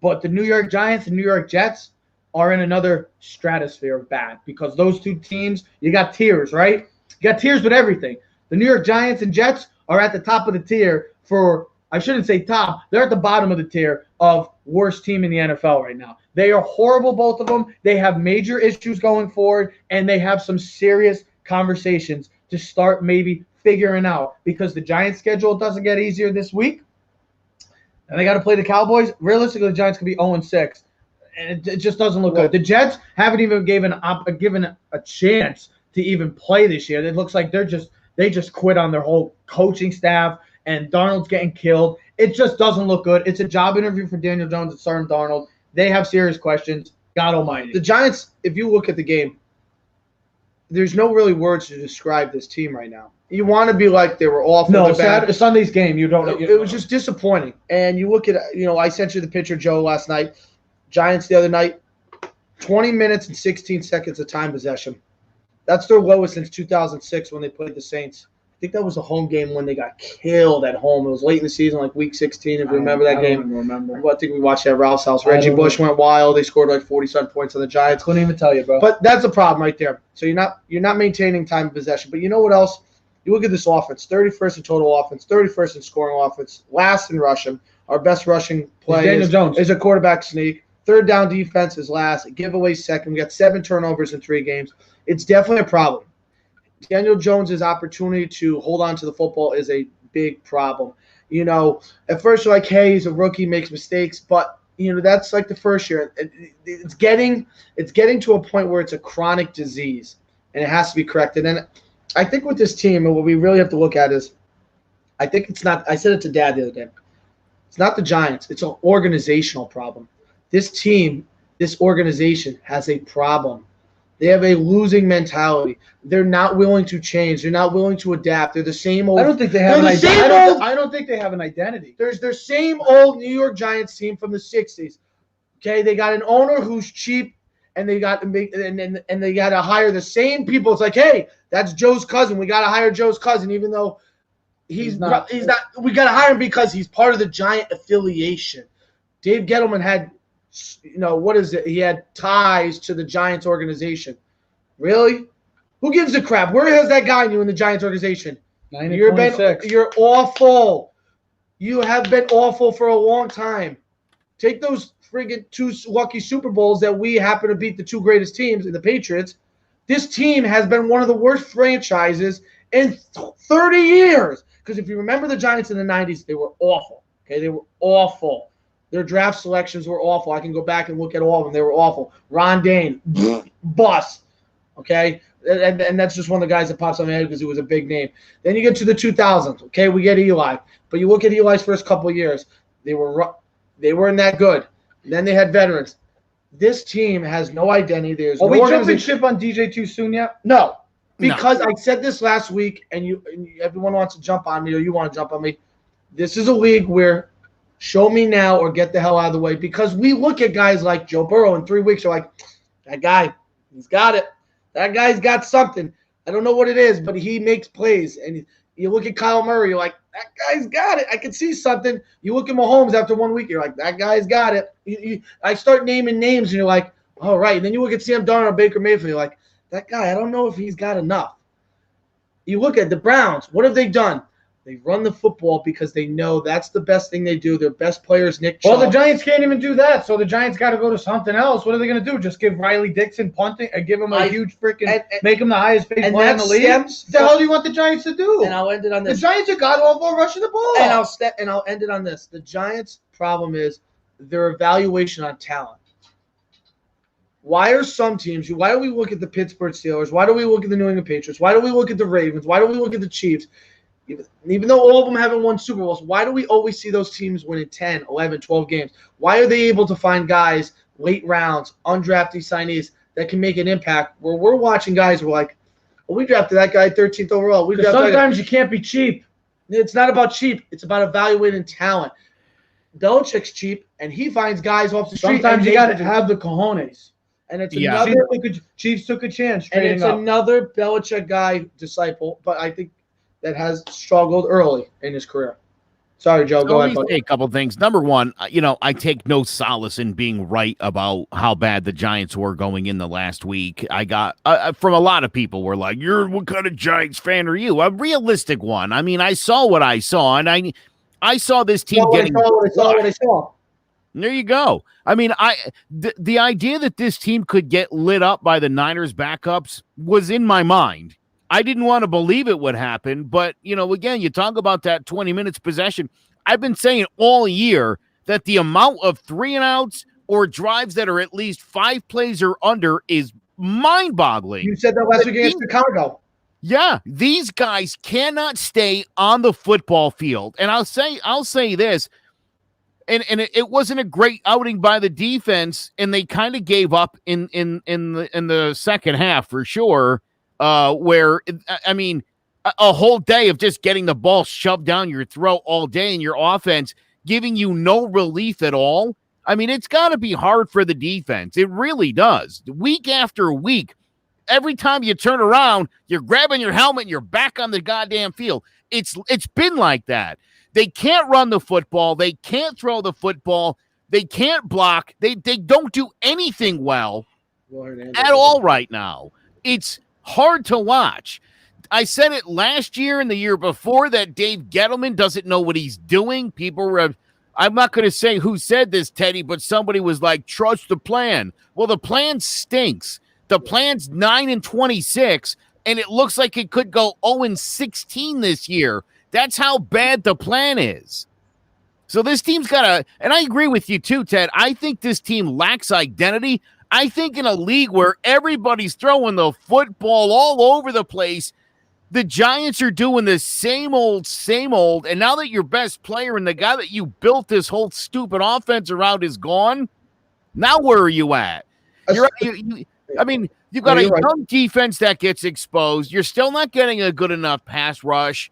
Speaker 4: But the New York Giants and New York Jets are in another stratosphere of bad, because those two teams, you got tiers, right? You got tiers with everything. The New York Giants and Jets are at the top of the tier for, I shouldn't say top, they're at the bottom of the tier of worst team in the NFL right now. They are horrible, both of them. They have major issues going forward, and they have some serious conversations to start maybe figuring out, because the Giants' schedule doesn't get easier this week, and they got to play the Cowboys. Realistically, the Giants could be 0-6, and it just doesn't look good. The Jets haven't even given a chance to even play this year. It looks like they just quit on their whole coaching staff, and Darnold's getting killed. It just doesn't look good. It's a job interview for Daniel Jones and Sam Darnold. They have serious questions. God almighty.
Speaker 3: The Giants, if you look at the game, there's no really words to describe this team right now. You want to be like they were awful.
Speaker 4: No, Sunday's game, you don't.
Speaker 3: It was just disappointing. And you look at, I sent you the picture, Joe, last night. Giants the other night, 20 minutes and 16 seconds of time possession. That's their lowest since 2006 when they played the Saints. I think that was a home game when they got killed at home. It was late in the season, like week 16, if you remember that game.
Speaker 4: I don't remember.
Speaker 3: Well, I think we watched that at Ralph's house. Reggie Bush went wild. They scored like 47 points on the Giants.
Speaker 4: Couldn't even tell you, bro.
Speaker 3: But that's a problem right there. So you're not maintaining time of possession. But you know what else? You look at this offense, 31st in total offense, 31st in scoring offense, last in rushing. Our best rushing play is a quarterback sneak. Third down defense is last. Giveaway second. We got 7 turnovers in 3 games. It's definitely a problem. Daniel Jones' opportunity to hold on to the football is a big problem. At first you're like, hey, he's a rookie, makes mistakes, but that's like the first year. It's getting to a point where it's a chronic disease, and it has to be corrected. And I think with this team, and what we really have to look at is, I think it's not. I said it to Dad the other day. It's not the Giants. It's an organizational problem. This team, this organization has a problem. They have a losing mentality. They're not willing to change. They're not willing to adapt. They're the same old.
Speaker 4: I don't think they have an identity. I don't think they have an identity.
Speaker 3: There's their same old New York Giants team from the 60s. Okay, they got an owner who's cheap, and they got and they got to hire the same people. It's like, hey, that's Joe's cousin. We got to hire Joe's cousin, even though he's not. We got to hire him because he's part of the Giant affiliation. Dave Gettleman had. What is it? He had ties to the Giants organization. Really? Who gives a crap? Where has that guy in the Giants organization? You're awful. You have been awful for a long time. Take those friggin' 2 lucky Super Bowls that we happen to beat the 2 greatest teams in the Patriots. This team has been one of the worst franchises in 30 years. Because if you remember the Giants in the 90s, they were awful. Okay, they were awful.
Speaker 4: Their draft selections were awful. I can go back and look at all of them. They were awful. Ron Dane, bust. Okay? And that's just one of the guys that pops on my head because he was a big name. Then you get to the 2000s. Okay, we get Eli. But you look at Eli's first couple of years. They weren't that good. Then they had veterans. This team has no identity. There's
Speaker 3: Are
Speaker 4: no
Speaker 3: we jumping
Speaker 4: organization.
Speaker 3: ship on DJ too soon yet?
Speaker 4: No. Because I said this last week, and everyone wants to jump on me, or you want to jump on me. This is a league where show me now or get the hell out of the way. Because we look at guys like Joe Burrow in 3 weeks, you're like, that guy, he's got it. That guy's got something. I don't know what it is, but he makes plays. And you look at Kyle Murray, you're like, that guy's got it. I can see something. You look at Mahomes after 1 week, you're like, that guy's got it. I start naming names, and you're like, all right. And then you look at Sam Darnold or Baker Mayfield, you're like, that guy, I don't know if he's got enough. You look at the Browns. What have they done? They run the football because they know that's the best thing they do. Their best player is Nick Chubb.
Speaker 3: Well, the Giants can't even do that, so the Giants got to go to something else. What are they going to do? Just give Riley Dixon punting and give him a huge freaking make him the highest paid player in the league? What the hell do you want the Giants to do?
Speaker 4: And I'll end it on this.
Speaker 3: The Giants are god-awful rushing the ball.
Speaker 4: And I'll end it on this. The Giants' problem is their evaluation on talent. Why are some teams – why do we look at the Pittsburgh Steelers? Why do we look at the New England Patriots? Why do we look at the Ravens? Why do we look at the Chiefs? Even though all of them haven't won Super Bowls, why do we always see those teams winning 10, 11, 12 games? Why are they able to find guys, late rounds, undrafted signees that can make an impact where we're watching guys who are like, well, we drafted that guy 13th overall.
Speaker 3: Sometimes you can't be cheap.
Speaker 4: It's not about cheap. It's about evaluating talent. Belichick's cheap, and he finds guys off the street.
Speaker 3: Sometimes you got to have the cojones.
Speaker 4: And it's
Speaker 3: another Chiefs took a chance.
Speaker 4: And it's another Belichick guy disciple, but I think that has struggled early in his career. Sorry, Joe. Go ahead.
Speaker 5: Let me say a couple things. Number one, I take no solace in being right about how bad the Giants were going in the last week. I got from a lot of people were like, what kind of Giants fan are you? A realistic one. I mean, I saw what I saw, and I saw this team getting
Speaker 4: what I saw.
Speaker 5: There you go. I mean, the idea that this team could get lit up by the Niners backups was in my mind. I didn't want to believe it would happen, but, again, you talk about that 20 minutes possession. I've been saying all year that the amount of 3-and-outs or drives that are at least 5 plays or under is mind-boggling.
Speaker 4: You said that last week against Chicago.
Speaker 5: Yeah, these guys cannot stay on the football field. And I'll say this, and it wasn't a great outing by the defense, and they kind of gave up in the second half for sure. Where, I mean, a whole day of just getting the ball shoved down your throat all day and your offense giving you no relief at all. I mean, it's got to be hard for the defense. It really does. Week after week, every time you turn around, you're grabbing your helmet and you're back on the goddamn field. It's been like that. They can't run the football. They can't throw the football. They can't block. They don't do anything well at all right now. It's hard to watch. I said it last year and the year before that Dave Gettleman doesn't know what he's doing. People were, I'm not going to say who said this, Teddy, but somebody was like, trust the plan. Well, the plan stinks. The plan's 9-26, and it looks like it could go 0-16 this year. That's how bad the plan is. So this team's got to, and I agree with you too, Ted. I think this team lacks identity. I think in a league where everybody's throwing the football all over the place, the Giants are doing the same old, and now that your best player and the guy that you built this whole stupid offense around is gone, now where are you at? You've got a young defense that gets exposed. You're still not getting a good enough pass rush.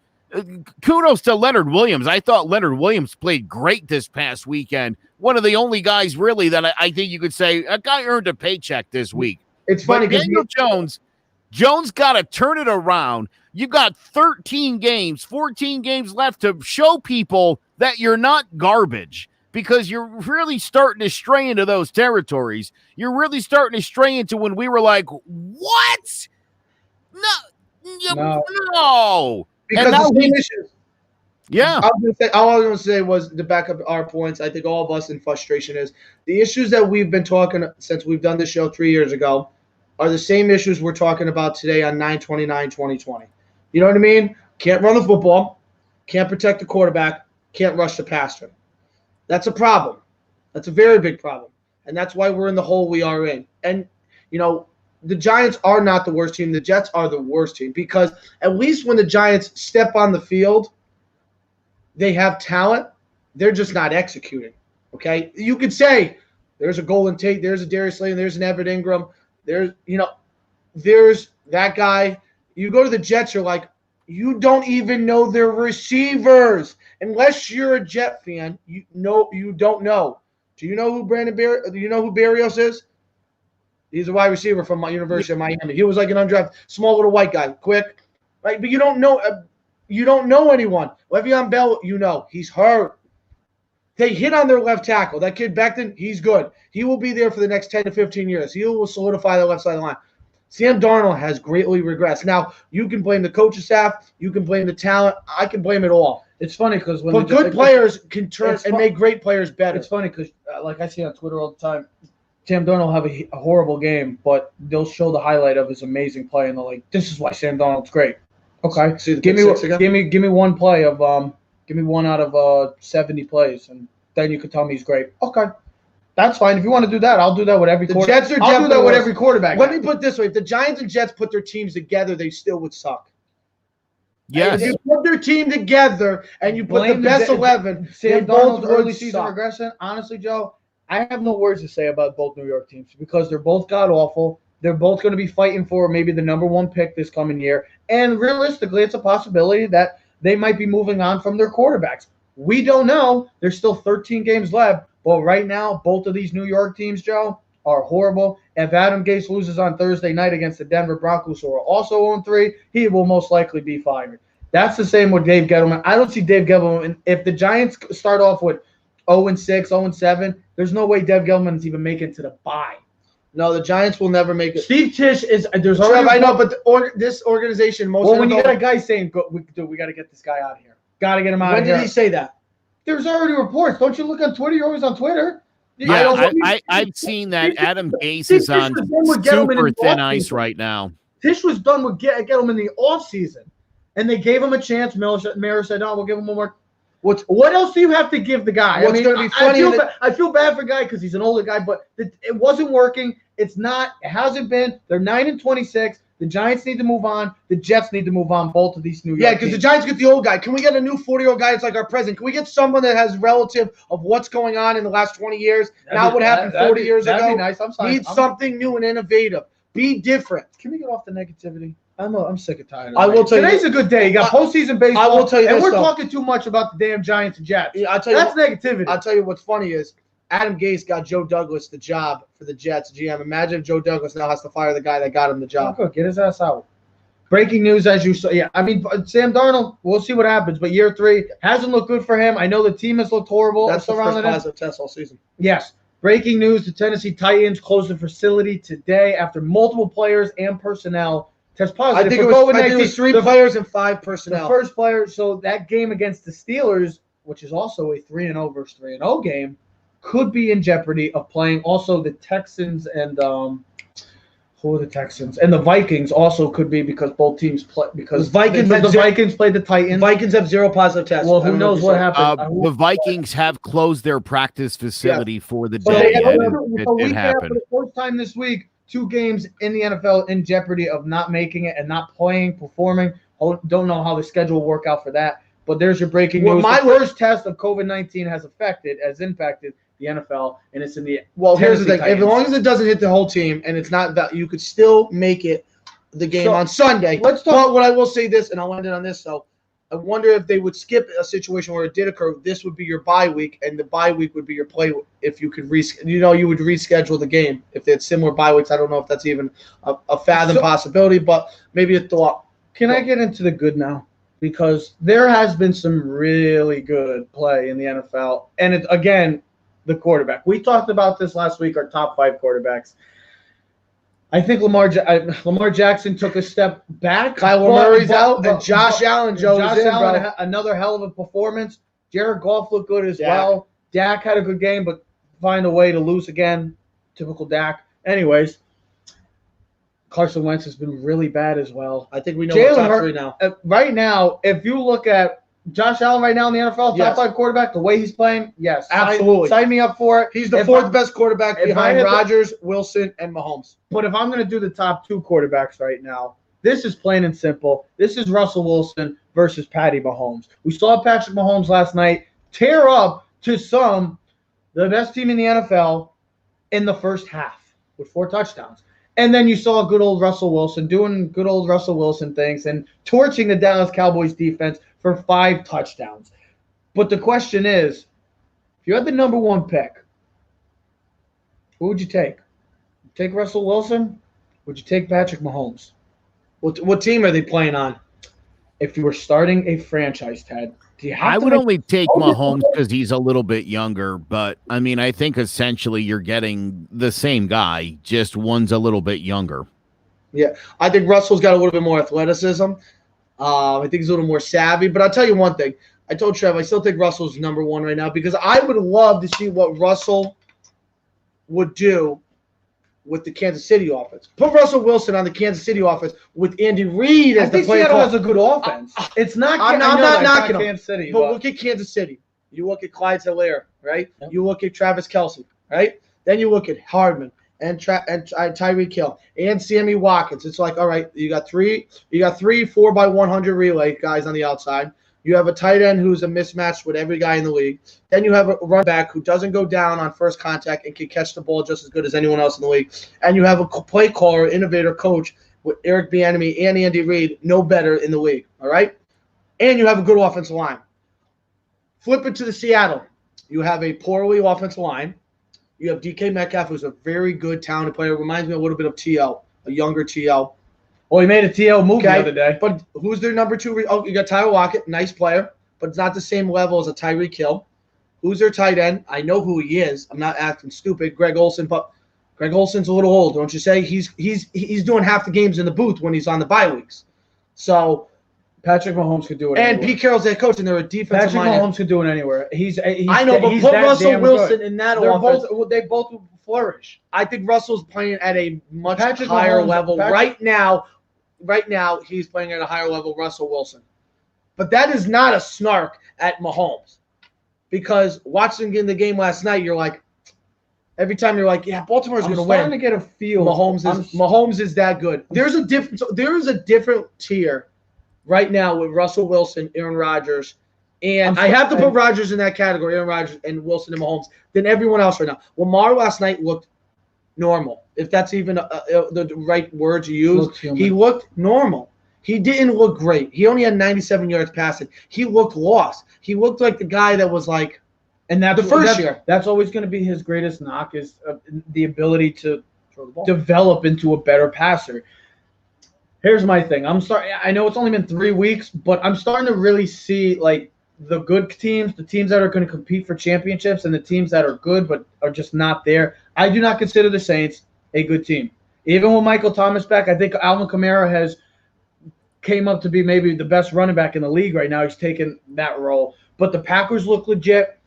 Speaker 5: Kudos to Leonard Williams. I thought Leonard Williams played great this past weekend. One of the only guys really that I think you could say a guy earned a paycheck this week.
Speaker 4: It's funny because
Speaker 5: Daniel Jones got to turn it around. You got 14 games left to show people that you're not garbage, because you're really starting to stray into those territories. You're really starting to stray into when we were like, what? No.
Speaker 4: Because the same issues.
Speaker 5: Yeah.
Speaker 4: All I was going to say was, to back up our points, I think all of us in frustration is the issues that we've been talking since we've done this show 3 years ago are the same issues we're talking about today on 9/29/2020. You know what I mean? Can't run the football, can't protect the quarterback, can't rush the passer. That's a problem. That's a very big problem. And that's why we're in the hole we are in. And, the Giants are not the worst team. The Jets are the worst team because at least when the Giants step on the field, they have talent. They're just not executing, okay? You could say there's a Golden Tate, there's a Darius Slayton, there's an Everett Ingram, there's that guy. You go to the Jets, you're like, you don't even know their receivers. Unless you're a Jet fan, you don't know. Do you know who do you know who Barrios is? He's a wide receiver from University of Miami. He was like an undrafted, small little white guy, quick, right? But you don't know anyone. Le'Veon Bell, he's hurt. They hit on their left tackle. That kid Becton, he's good. He will be there for the next 10 to 15 years. He will solidify the left side of the line. Sam Darnold has greatly regressed. Now, you can blame the coaching staff. You can blame the talent. I can blame it all.
Speaker 3: It's funny because
Speaker 4: good players can turn and make great players better.
Speaker 3: It's funny because, like I see on Twitter all the time, Sam Darnold will have a horrible game, but they'll show the highlight of his amazing play, and they're like, "This is why Sam Darnold's great." Okay, give me one play of give me one out of 70 plays, and then you can tell me he's great. Okay, that's fine. If you want to do that, I'll do that with every quarterback. I'll do that with every quarterback.
Speaker 4: Let me put it this way: if the Giants and Jets put their teams together, they still would suck.
Speaker 5: Yes.
Speaker 4: If you put their team together and you put the best 11,
Speaker 3: Sam Darnold's early season regression. Honestly, Joe, I have no words to say about both New York teams because they're both god awful. They're both going to be fighting for maybe the number one pick this coming year. And realistically, it's a possibility that they might be moving on from their quarterbacks. We don't know. There's still 13 games left. But right now, both of these New York teams, Joe, are horrible. If Adam Gase loses on Thursday night against the Denver Broncos, who are also 0-3, he will most likely be fired. That's the same with Dave Gettleman. I don't see Dave Gettleman. If the Giants start off with 0-6, 0-7, there's no way Dave Gettleman's even making it to the bye.
Speaker 4: No, the Giants will never make it.
Speaker 3: Steve Tisch is – there's
Speaker 4: already – I know, but this organization –
Speaker 3: when you got a guy saying, we got to get this guy out of here. Got to get him out of here.
Speaker 4: When did he say that?
Speaker 3: There's already reports. Don't you look on Twitter? You're always on Twitter.
Speaker 5: Yeah, I've seen that Adam Gase is on super thin ice right now.
Speaker 3: Tisch was done with Gettleman in the offseason, and they gave him a chance. Mara said, no, we'll give him one more. What else do you have to give the guy?
Speaker 4: What's going to be funny?
Speaker 3: I feel bad for the guy because he's an older guy, but it wasn't working. It's not. It hasn't been. They're 9-26. The Giants need to move on. The Jets need to move on. Both of these New York
Speaker 4: teams. Because the Giants get the old guy. Can we get a new 40-year-old guy that's like our president? Can we get someone that has relative of what's going on in the last 20 years? Not what happened 40 years ago.
Speaker 3: That'd be nice.
Speaker 4: Need something new and innovative. Be different.
Speaker 3: Can we get off the negativity? I'm sick and tired.
Speaker 4: I will tell you.
Speaker 3: Today's a good day. You got postseason baseball.
Speaker 4: I will tell you
Speaker 3: and
Speaker 4: this,
Speaker 3: we're talking too much about the damn Giants and Jets.
Speaker 4: Yeah, I'll tell you
Speaker 3: that's negativity.
Speaker 4: I'll tell you what's funny is Adam Gase got Joe Douglas the job for the Jets GM. Imagine if Joe Douglas now has to fire the guy that got him the job.
Speaker 3: Oh, good. Get his ass out. Breaking news, as you saw. Yeah, I mean, Sam Darnold, we'll see what happens. But year 3 hasn't looked good for him. I know the team has looked horrible.
Speaker 4: That's the first positive test all season.
Speaker 3: Yes. Breaking news, the Tennessee Titans closed the facility today after multiple players and personnel test positive.
Speaker 4: I think it was 3 players and 5 personnel.
Speaker 3: The first player, so that game against the Steelers, which is also a 3-0 versus 3-0 game, could be in jeopardy of playing. Also, the Texans and who are the Texans? And the Vikings also could be because both teams play. Because the Vikings played the Titans.
Speaker 4: Vikings have 0 positive tests.
Speaker 3: Well, who knows what happened?
Speaker 5: The Vikings have closed their practice facility for the day. It happened.
Speaker 3: For the first time this week, 2 games in the NFL in jeopardy of not making it and not playing, performing. Don't know how the schedule will work out for that. But there's your breaking news. My first test of COVID-19 has impacted the NFL, and it's in the
Speaker 4: here's the thing. As long as it doesn't hit the whole team, and it's not that you could still make it the game on Sunday. Let's talk. But what I will say this, and I'll end it on this. So, I wonder if they would skip a situation where it did occur. This would be your bye week, and the bye week would be your play. If you could you would reschedule the game if they had similar bye weeks. I don't know if that's even a fathom possibility, but maybe a thought.
Speaker 3: Can I get into the good now? Because there has been some really good play in the NFL, and it again. The quarterback. We talked about this last week, our top 5 quarterbacks. I think Lamar Jackson took a step back.
Speaker 4: Kyler Murray's out, and Josh Allen,
Speaker 3: another hell of a performance. Jared Goff looked good as well. Dak had a good game, but find a way to lose again. Typical Dak. Anyways, Carson Wentz has been really bad as well.
Speaker 4: I think we know the top 3 now.
Speaker 3: Right now, if you look at Josh Allen right now in the NFL,
Speaker 4: Yes.
Speaker 3: top 5 quarterback, the way he's playing, yes.
Speaker 4: Absolutely.
Speaker 3: Sign me up for it.
Speaker 4: He's the fourth best quarterback
Speaker 3: if I
Speaker 4: behind
Speaker 3: had to-
Speaker 4: Rodgers, Wilson, and Mahomes.
Speaker 3: But if I'm going to do the top 2 quarterbacks right now, this is plain and simple. This is Russell Wilson versus Patty Mahomes. We saw Patrick Mahomes last night tear up to the best team in the NFL in the first half with 4 touchdowns. And then you saw good old Russell Wilson doing good old Russell Wilson things and torching the Dallas Cowboys defense for 5 touchdowns. But the question is, if you had the number 1 pick, who would you take? Take Russell Wilson? Would you take Patrick Mahomes?
Speaker 4: What team are they playing on?
Speaker 3: If you were starting a franchise, Ted, do you have
Speaker 5: I
Speaker 3: to
Speaker 5: would
Speaker 3: make-
Speaker 5: only take Mahomes because he's a little bit younger, but I mean, I think essentially you're getting the same guy, just one's a little bit younger.
Speaker 4: Yeah, I think Russell's got a little bit more athleticism. I think he's a little more savvy. But I'll tell you one thing. I told Trev I still think Russell's number 1 right now because I would love to see what Russell would do with the Kansas City offense. Put Russell Wilson on the Kansas City offense with Andy Reid
Speaker 3: I
Speaker 4: as the
Speaker 3: think
Speaker 4: play
Speaker 3: Seattle
Speaker 4: call.
Speaker 3: has a good offense. It's not.
Speaker 4: I'm
Speaker 3: I know
Speaker 4: not
Speaker 3: that, it's
Speaker 4: knocking them.
Speaker 3: Kansas City,
Speaker 4: But
Speaker 3: but
Speaker 4: look at Kansas City. You look at Clyde Hilaire, right?
Speaker 3: Yep.
Speaker 4: You look at Travis Kelce, right? Then you look at Hardman and Tyreek Hill and Sammy Watkins. It's like, all right, you got three 4x100 relay guys on the outside. You have a tight end who's a mismatch with every guy in the league. Then you have a run back who doesn't go down on first contact and can catch the ball just as good as anyone else in the league. And you have a play caller, innovator coach with Eric Bieniemy and Andy Reid, no better in the league, all right? And you have a good offensive line. Flip it to the Seattle. You have a poorly offensive line. You have DK Metcalf, who's a very good, talented player. Reminds me a little bit of TL, a younger TL.
Speaker 3: well, he made a TL move the other day.
Speaker 4: But who's their number 2? Oh, you got Tyler Lockett, nice player, but it's not the same level as a Tyreek Hill. Who's their tight end? I know who he is. I'm not acting stupid. Greg Olsen, but Greg Olsen's a little old, don't you say? He's doing half the games in the booth when he's on the bye weeks. So
Speaker 3: Patrick Mahomes could do it.
Speaker 4: and
Speaker 3: anywhere.
Speaker 4: Pete Carroll's their coach, and they're a defensive
Speaker 3: Patrick
Speaker 4: line.
Speaker 3: Mahomes could do it anywhere. He's
Speaker 4: I know, but
Speaker 3: he's
Speaker 4: put
Speaker 3: that
Speaker 4: Russell
Speaker 3: damn
Speaker 4: Wilson
Speaker 3: good.
Speaker 4: in that
Speaker 3: They're
Speaker 4: offense.
Speaker 3: they both flourish.
Speaker 4: I think Russell's playing at a much
Speaker 3: Patrick
Speaker 4: higher
Speaker 3: Mahomes-
Speaker 4: level
Speaker 3: Patrick-
Speaker 4: right now. Right now, he's playing at a higher level, Russell Wilson. But that is not a snark at Mahomes, because watching the game last night, you're like, every time you're like, yeah, Baltimore's
Speaker 3: I'm
Speaker 4: going to
Speaker 3: starting
Speaker 4: win.
Speaker 3: to get a feel.
Speaker 4: Mahomes is that good. There is a different tier right now with Russell Wilson, Aaron Rodgers, and I have to put Rodgers in that category, Aaron Rodgers and Wilson and Mahomes, than everyone else right now. Lamar last night looked normal, if that's even the right word to use. He looked normal. He didn't look great. He only had 97 yards passing. He looked lost. He looked like the guy that was like,
Speaker 3: and that's
Speaker 4: the first year.
Speaker 3: That's always going to be his greatest knock is the ability to develop into a better passer. Here's my thing. I know it's only been 3 weeks, but I'm starting to really see like the good teams, the teams that are going to compete for championships, and the teams that are good but are just not there. I do not consider the Saints a good team. Even with Michael Thomas back, I think Alvin Kamara has came up to be maybe the best running back in the league right now. He's taken that role. But the Packers look legit.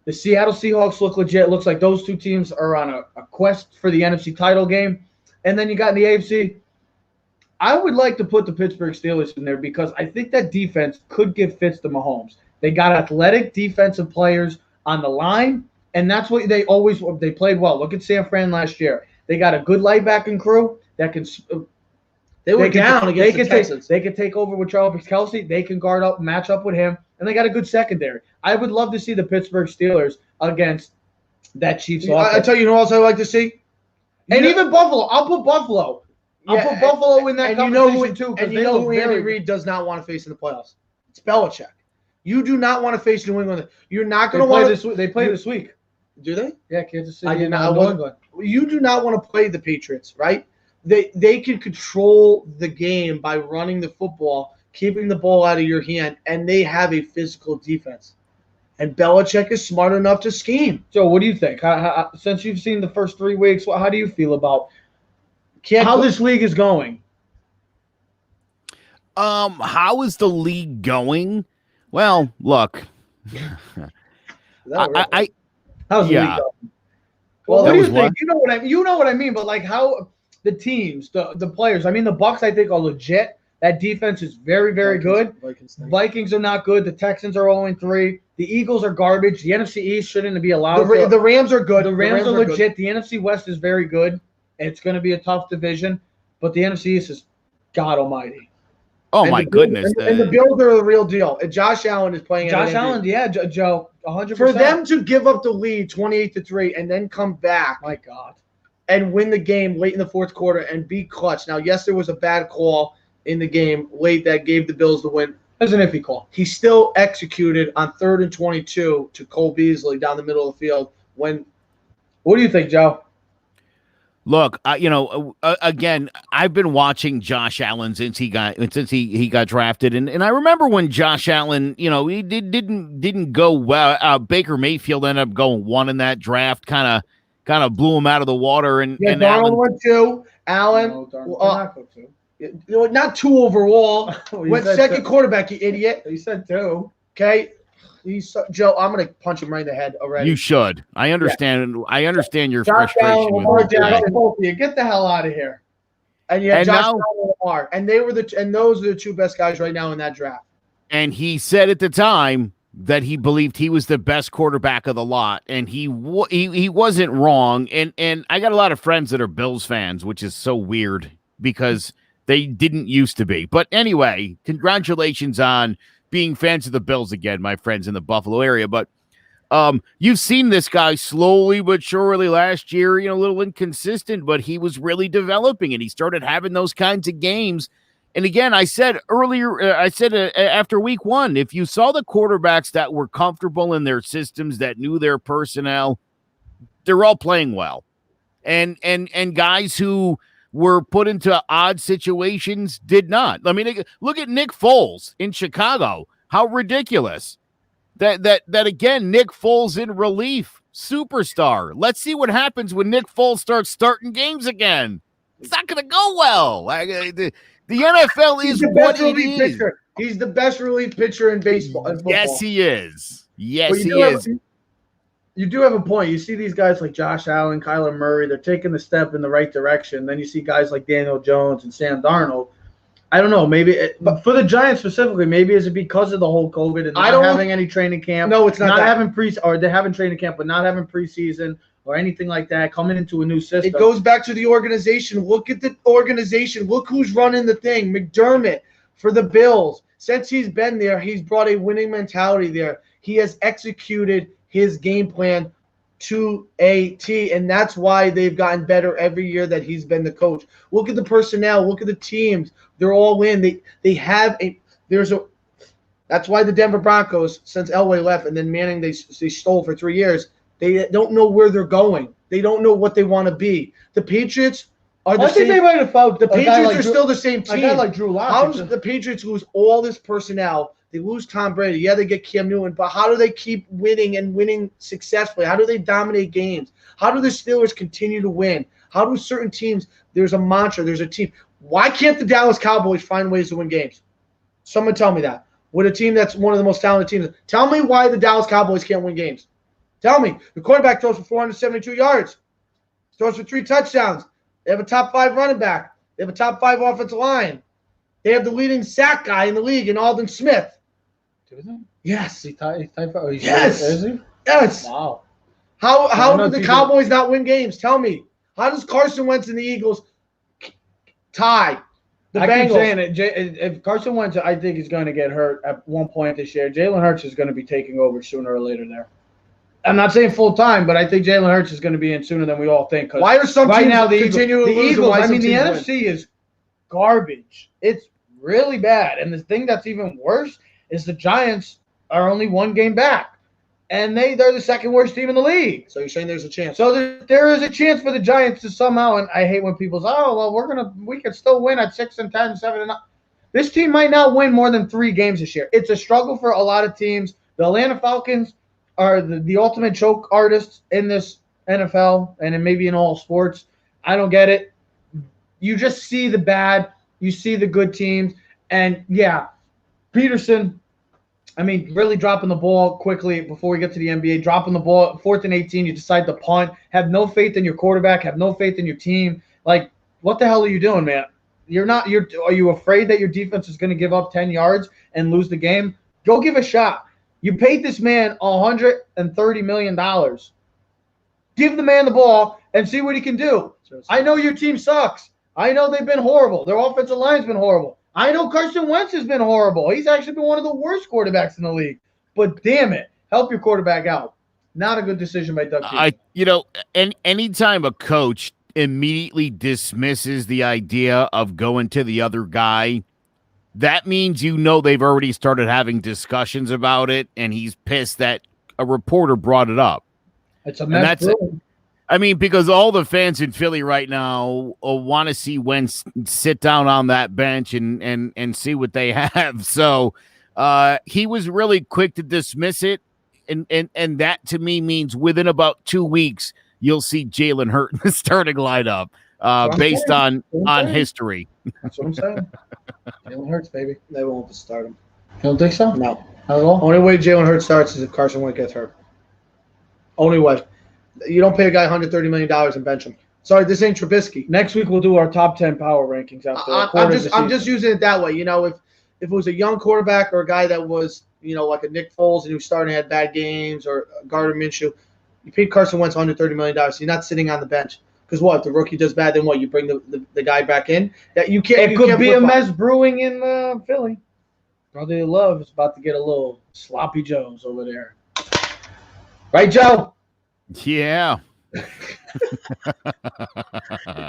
Speaker 3: The Seattle Seahawks look legit. It looks like those two teams are on a quest for the NFC title game. And then you got in the AFC, I would like to put the Pittsburgh Steelers in there because I think that defense could give fits to Mahomes. They got athletic defensive players on the line, and that's what they played well. Look at San Fran last year. They got a good linebacking crew that can
Speaker 4: they were down against the Texans.
Speaker 3: They could take over with Travis Kelce. They can guard up, match up with him, and they got a good secondary. I would love to see the Pittsburgh Steelers against that Chiefs offense.
Speaker 4: I tell you who else I like to see?
Speaker 3: Even Buffalo. I'll put Buffalo. I'll put Buffalo in that conversation too.
Speaker 4: And you know who Andy Reid does not want to face in the playoffs? It's Belichick. You do not want to face New England. You're not going to want to.
Speaker 3: They play this week.
Speaker 4: Do they?
Speaker 3: Yeah, Kansas City.
Speaker 4: I did not.
Speaker 3: New England.
Speaker 4: You do not want to play the Patriots, right? They can control the game by running the football, keeping the ball out of your hand, and they have a physical defense. And Belichick is smart enough to scheme.
Speaker 3: So, what do you think? Since you've seen the first 3 weeks, how do you feel about how this league is going?
Speaker 5: How is the league going? Well, look,
Speaker 3: How's the league going?
Speaker 5: Well,
Speaker 3: what do you think? You know what I mean. But like, how the teams, the players. I mean, the Bucks, I think, are legit. That defense is very, very good. Vikings are not good. The Texans are 0-3. The Eagles are garbage. The NFC East shouldn't be allowed.
Speaker 4: The Rams are good.
Speaker 3: The Rams are legit. The NFC West is very good. It's going to be a tough division, but the NFC East is God Almighty.
Speaker 5: Oh, my goodness.
Speaker 4: And the Bills are the real deal. And Josh Allen is playing.
Speaker 3: Josh Allen, yeah, Joe, 100%.
Speaker 4: For them to give up the lead 28-3 and then come back,
Speaker 3: my God,
Speaker 4: and win the game late in the fourth quarter and be clutch. Now, yes, there was a bad call in the game late that gave the Bills the win.
Speaker 3: That's an iffy call.
Speaker 4: He still executed on 3rd and 22 to Cole Beasley down the middle of the field. What
Speaker 3: do you think, Joe?
Speaker 5: Look, again, I've been watching Josh Allen since he got drafted, and I remember when Josh Allen, he didn't go well. Baker Mayfield ended up going 1 in that draft, kind of blew him out of the water, and
Speaker 4: Darnold went 2. Allen, not 2 overall. Went second quarterback, you idiot.
Speaker 3: He said 2.
Speaker 4: Okay. Joe, I'm going to punch him right in the head already.
Speaker 5: You should. I understand. Yeah. I understand your
Speaker 3: Josh
Speaker 5: frustration with
Speaker 3: it. Get the hell out of here.
Speaker 4: And yeah, Josh Allen and Lamar. And those are the 2 best guys right now in that draft.
Speaker 5: And he said at the time that he believed he was the best quarterback of the lot, and he wasn't wrong. And I got a lot of friends that are Bills fans, which is so weird because they didn't used to be. But anyway, congratulations on being fans of the Bills again, my friends in the Buffalo area. But you've seen this guy slowly but surely last year, a little inconsistent, but he was really developing, and he started having those kinds of games. And again, I said earlier, after week 1, if you saw the quarterbacks that were comfortable in their systems, that knew their personnel, they're all playing well. And guys who were put into odd situations did not. I mean, look at Nick Foles in Chicago. How ridiculous. That again, Nick Foles in relief, superstar. Let's see what happens when Nick Foles starts starting games again. It's not going to go well. The NFL is what it is.
Speaker 4: Pitcher. He's the best relief pitcher in baseball.
Speaker 5: Yes, he is. Yes, he is.
Speaker 3: You do have a point. You see these guys like Josh Allen, Kyler Murray, they're taking the step in the right direction. Then you see guys like Daniel Jones and Sam Darnold. I don't know. But for the Giants specifically, maybe is it because of the whole COVID and not having any training camp?
Speaker 4: No, it's not
Speaker 3: having they're having training camp, but not having preseason or anything like that, coming into a new system.
Speaker 4: It goes back to the organization. Look at the organization. Look who's running the thing. McDermott for the Bills. Since he's been there, he's brought a winning mentality there. He has executed his game plan to a T, and that's why they've gotten better every year that he's been the coach. Look at the personnel. Look at the teams. They're all in. That's why the Denver Broncos, since Elway left and then Manning they stole for 3 years, they don't know where they're going. They don't know what they want to be. The Patriots are the same.
Speaker 3: I think they might have found
Speaker 4: the Patriots are still the same team.
Speaker 3: A guy like Drew Lock.
Speaker 4: How does the Patriots lose all this personnel? They lose Tom Brady. Yeah, they get Cam Newton. But how do they keep winning and winning successfully? How do they dominate games? How do the Steelers continue to win? How do certain teams – there's a mantra, there's a team. Why can't the Dallas Cowboys find ways to win games? Someone tell me that. With a team that's one of the most talented teams. Tell me why the Dallas Cowboys can't win games. Tell me. The quarterback throws for 472 yards. Throws for 3 touchdowns. They have a top 5 running back. They have a top 5 offensive line. They have the leading sack guy in the league in Aldon Smith. Yes. Yes.
Speaker 3: Is he?
Speaker 4: Yes.
Speaker 3: Wow.
Speaker 4: How do the Cowboys not win games? Tell me. How does Carson Wentz and the Eagles tie the Bengals?
Speaker 3: Keep saying it. If Carson Wentz, I think he's going to get hurt at one point this year. Jalen Hurts is going to be taking over sooner or later there. I'm not saying full time, but I think Jalen Hurts is going to be in sooner than we all think.
Speaker 4: Why are some teams continue to lose?
Speaker 3: The NFC is garbage. It's really bad. And the thing that's even worse is the Giants are only 1 game back. And they're the second worst team in the league.
Speaker 4: So you're saying there's a chance?
Speaker 3: So there is a chance for the Giants to somehow, and I hate when people say, oh, well, we could still win at 6-10, 7-9. This team might not win more than 3 games this year. It's a struggle for a lot of teams. The Atlanta Falcons are the ultimate choke artists in this NFL and maybe in all sports. I don't get it. You just see the bad. You see the good teams. And, yeah, Peterson, really dropping the ball quickly before we get to the NBA, dropping the ball, 4th and 18, you decide to punt, have no faith in your quarterback, have no faith in your team. Like, what the hell are you doing, man? Are you afraid that your defense is going to give up 10 yards and lose the game? Go give a shot. You paid this man $130 million. Give the man the ball and see what he can do. I know your team sucks. I know they've been horrible. Their offensive line's been horrible. I know Carson Wentz has been horrible. He's actually been one of the worst quarterbacks in the league. But damn it, help your quarterback out. Not a good decision by Doug Peterson.
Speaker 5: Anytime a coach immediately dismisses the idea of going to the other guy, that means they've already started having discussions about it, and he's pissed that a reporter brought it up.
Speaker 3: It's a mess.
Speaker 5: Because all the fans in Philly right now want to see Wentz sit down on that bench and see what they have. So he was really quick to dismiss it, and that to me means within about 2 weeks you'll see Jalen Hurts in the starting lineup based on history.
Speaker 3: That's what I'm saying. Jalen Hurts, baby.
Speaker 4: They won't start him.
Speaker 3: You don't think so?
Speaker 4: No.
Speaker 3: Not at all?
Speaker 4: Only way Jalen Hurts starts is if Carson Wentz gets hurt. Only way. You don't pay a guy $130 million and bench him. Sorry, this ain't Trubisky.
Speaker 3: Next week we'll do our top 10 power rankings after.
Speaker 4: I'm just using it that way. If it was a young quarterback or a guy that was like a Nick Foles and he was starting to have bad games, or Gardner Minshew, you paid Carson Wentz $130 million. So you're not sitting on the bench. Because what? If the rookie does bad, then what? You bring the guy back in? That you can't.
Speaker 3: It could be a mess brewing in Philly. Brotherly Love is about to get a little sloppy Joes over there. Right, Joe?
Speaker 5: Yeah.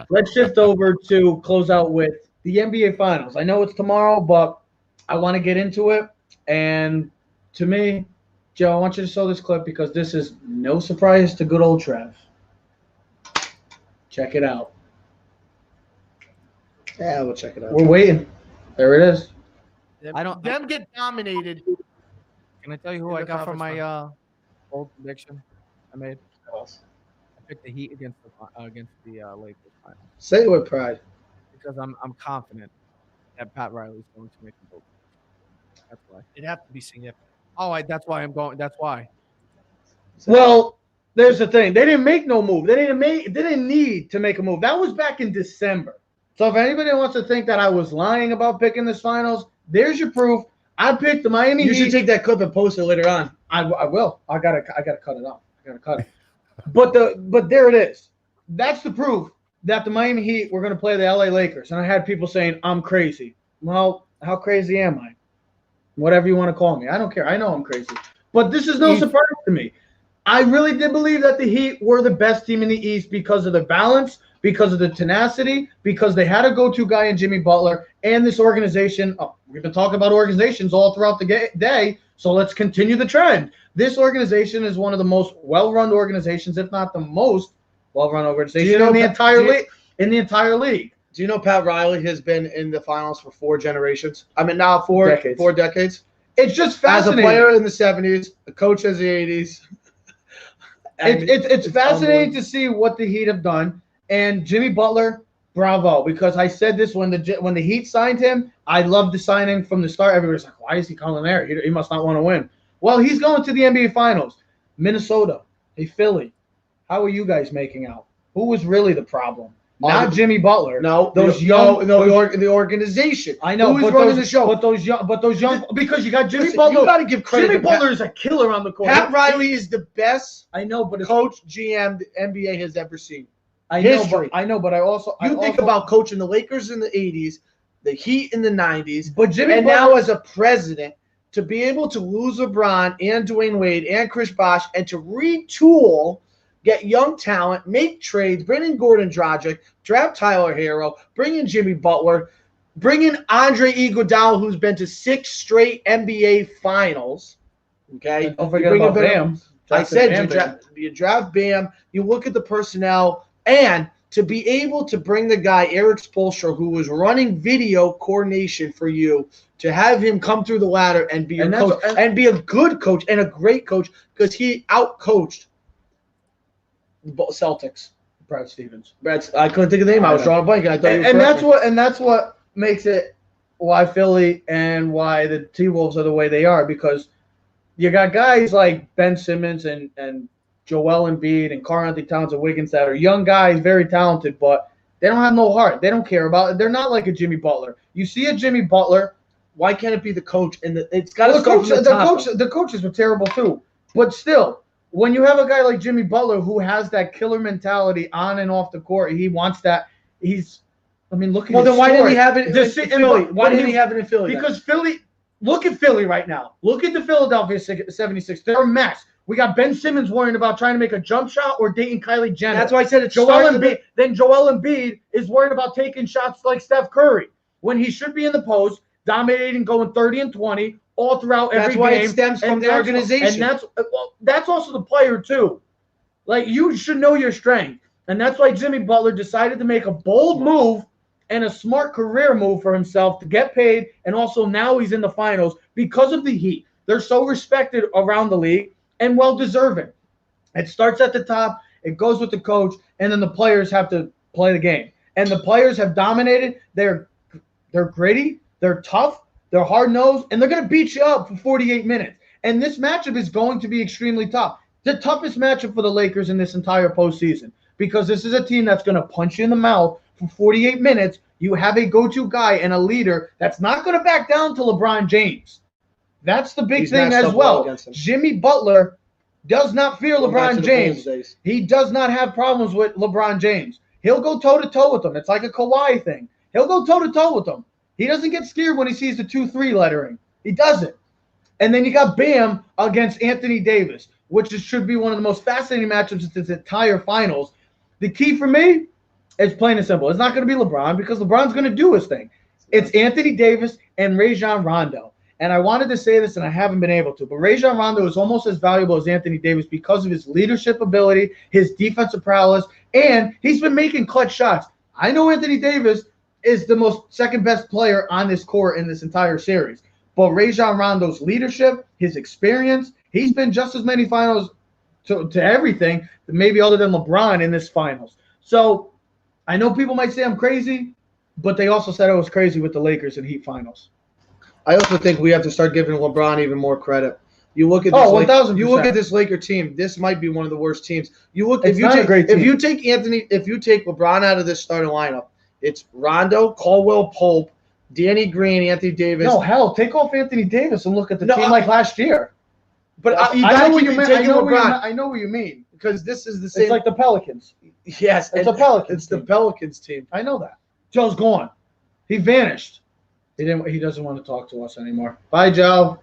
Speaker 3: Let's shift over to close out with the NBA Finals. I know it's tomorrow, but I want to get into it. And to me, Joe, I want you to show this clip because this is no surprise to good old Trev. Check it out.
Speaker 4: Yeah, we'll check it out.
Speaker 3: We're waiting. There it is.
Speaker 2: Them get dominated. Can I tell you who I got for my old prediction I made? I picked the Heat against the Lakers final.
Speaker 4: Say it with pride.
Speaker 2: Because I'm confident that Pat Riley is going to make the vote. That's why.
Speaker 6: It'd have to be significant.
Speaker 2: Oh, that's why I'm going. That's why.
Speaker 3: Well, there's the thing. They didn't make no move. They didn't need to make a move. That was back in December. So if anybody wants to think that I was lying about picking this finals, there's your proof. I picked the Miami Heat.
Speaker 4: You should take that clip and post it later on.
Speaker 3: I will. I gotta cut it off. I gotta cut it. But there it is. That's the proof that the Miami Heat were going to play the LA Lakers. And I had people saying I'm crazy. Well, how crazy am I? Whatever you want to call me. I don't care. I know I'm crazy. But this is no surprise to me. I really did believe that the Heat were the best team in the East because of the balance, because of the tenacity, because they had a go-to guy in Jimmy Butler, and this organization. Oh, we've been talking about organizations all throughout the day, so let's continue the trend. This organization is one of the most well-run organizations, if not the most well-run organization in the entire league.
Speaker 4: Do you know Pat Riley has been in the finals for 4 generations? I mean, now 4 decades.
Speaker 3: It's just fascinating.
Speaker 4: As a player in the 70s, a coach in the 80s.
Speaker 3: It's fascinating to see what the Heat have done. And Jimmy Butler, bravo, because I said this when the Heat signed him. I loved the signing from the start. Everybody's like, why is he calling there? He must not want to win. Well, he's going to the NBA Finals. Minnesota, hey, Philly, how are you guys making out? Who was really the problem? Not Jimmy Butler.
Speaker 4: No, the organization.
Speaker 3: I know.
Speaker 4: Who's running the show?
Speaker 3: But those young, because you got Jimmy Butler.
Speaker 4: You got to give credit.
Speaker 3: Jimmy Butler is a killer on the court.
Speaker 4: Pat Riley is the best.
Speaker 3: I know, but
Speaker 4: coach GM the NBA has ever seen.
Speaker 3: I know, but I also
Speaker 4: think about coaching the Lakers in the 80s, the Heat in the 90s,
Speaker 3: but Jimmy
Speaker 4: and
Speaker 3: Butler,
Speaker 4: now as a president, to be able to lose LeBron and Dwayne Wade and Chris Bosh and to retool, get young talent, make trades, bring in Gordon Dragic, draft Tyler Hero, bring in Jimmy Butler, bring in Andre Iguodala, who's been to 6 straight NBA finals. Okay?
Speaker 3: Don't forget about Bam.
Speaker 4: I said you draft Bam, you look at the personnel, and to be able to bring the guy, Eric Spoelstra, who was running video coordination for you, to have him come through the ladder and be a coach, and be a good coach and a great coach because he outcoached the Celtics.
Speaker 3: Brad Stevens.
Speaker 4: I couldn't think of the name. I was drawing a blank.
Speaker 3: And that's what makes it why Philly and why the T-Wolves are the way they are, because you got guys like Ben Simmons and Joel Embiid and Karl-Anthony Towns and Wiggins that are young guys, very talented, but They don't have no heart. They don't care about it. They're not like a Jimmy Butler. You see a Jimmy Butler.
Speaker 4: Why can't it be the coach? And it's got to
Speaker 3: Well,
Speaker 4: start from the top.
Speaker 3: the coaches were terrible too. But still, when you have a guy like Jimmy Butler who has that killer mentality on and off the court, he wants that. Look at
Speaker 4: Well,
Speaker 3: his
Speaker 4: then why
Speaker 3: story.
Speaker 4: didn't he have it in Philly? Why didn't he have it in Philly?
Speaker 3: Because Philly, look at Philly right now. Look at the Philadelphia 76. They're a mess. We got Ben Simmons worrying about trying to make a jump shot or dating Kylie Jenner.
Speaker 4: That's why I said it's
Speaker 3: Joel Embiid. Then Joel Embiid is worried about taking shots like Steph Curry when he should be in the post, dominating, going 30 and 20 all throughout every game.
Speaker 4: That's why it stems from the organization.
Speaker 3: And that's also the player too. Like, you should know your strength. And that's why Jimmy Butler decided to make a bold move and a smart career move for himself to get paid. And also now he's in the finals because of the Heat. They're so respected around the league and well-deserving. It starts at the top. It goes with the coach. And then the players have to play the game. And the players have dominated. They're gritty. They're tough. They're hard-nosed. And they're going to beat you up for 48 minutes. And this matchup is going to be extremely tough. The toughest matchup for the Lakers in this entire postseason, because this is a team that's going to punch you in the mouth for 48 minutes. You have a go-to guy and a leader that's not going to back down to LeBron James. That's the big thing as well. Jimmy Butler does not fear LeBron James. He does not have problems with LeBron James. He'll go toe-to-toe with him. It's like a Kawhi thing. He'll go toe-to-toe with him. He doesn't get scared when he sees the 2-3 lettering. He doesn't. And then you got Bam against Anthony Davis, which should be one of the most fascinating matchups in this entire finals. The key for me is plain and simple. It's not going to be LeBron because LeBron's going to do his thing. It's Anthony Davis and Rajon Rondo. And I wanted to say this, and I haven't been able to, but Rajon Rondo is almost as valuable as Anthony Davis because of his leadership ability, his defensive prowess, and he's been making clutch shots. I know Anthony Davis is the second best player on this court in this entire series, but Rajon Rondo's leadership, his experience, he's been just as many finals to everything, maybe other than LeBron in this finals. So I know people might say I'm crazy, but they also said I was crazy with the Lakers and Heat finals.
Speaker 4: I also think we have to start giving LeBron even more credit. You look at this Laker team. This might be one of the worst teams. If you take LeBron out of this starting lineup, it's Rondo, Caldwell Pope, Danny Green, Anthony Davis.
Speaker 3: No, hell, take off Anthony Davis and look at the team like last year.
Speaker 4: But
Speaker 3: I know what you mean. I know what you mean
Speaker 4: because this is the same.
Speaker 3: It's like the Pelicans.
Speaker 4: Yes,
Speaker 3: it's the Pelicans.
Speaker 4: It's the Pelicans team.
Speaker 3: I know that. Joe's gone. He vanished. He doesn't want to talk to us anymore. Bye, Joe.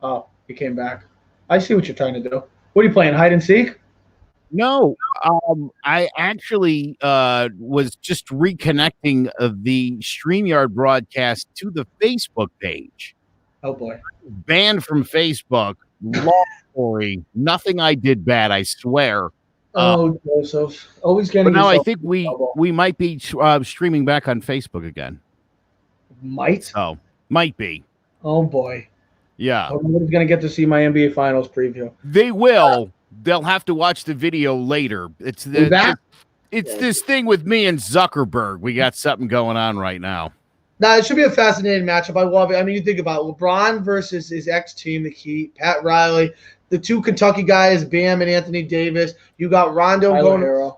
Speaker 3: Oh, he came back. I see what you're trying to do. What are you playing? Hide and seek?
Speaker 5: No, I actually was just reconnecting the StreamYard broadcast to the Facebook page.
Speaker 3: Oh boy,
Speaker 5: banned from Facebook. Long story. Nothing I did bad, I swear.
Speaker 3: Joseph, always getting.
Speaker 5: But now I think we might be streaming back on Facebook again.
Speaker 3: Might
Speaker 5: be.
Speaker 3: Oh boy.
Speaker 5: Yeah.
Speaker 3: Everybody's gonna get to see my NBA Finals preview.
Speaker 5: They will. They'll have to watch the video later. It's this thing with me and Zuckerberg. We got something going on right now.
Speaker 4: Now, it should be a fascinating matchup. I love it. I mean, you think about LeBron versus his ex-team, the Heat, Pat Riley, the two Kentucky guys, Bam and Anthony Davis. You got Rondo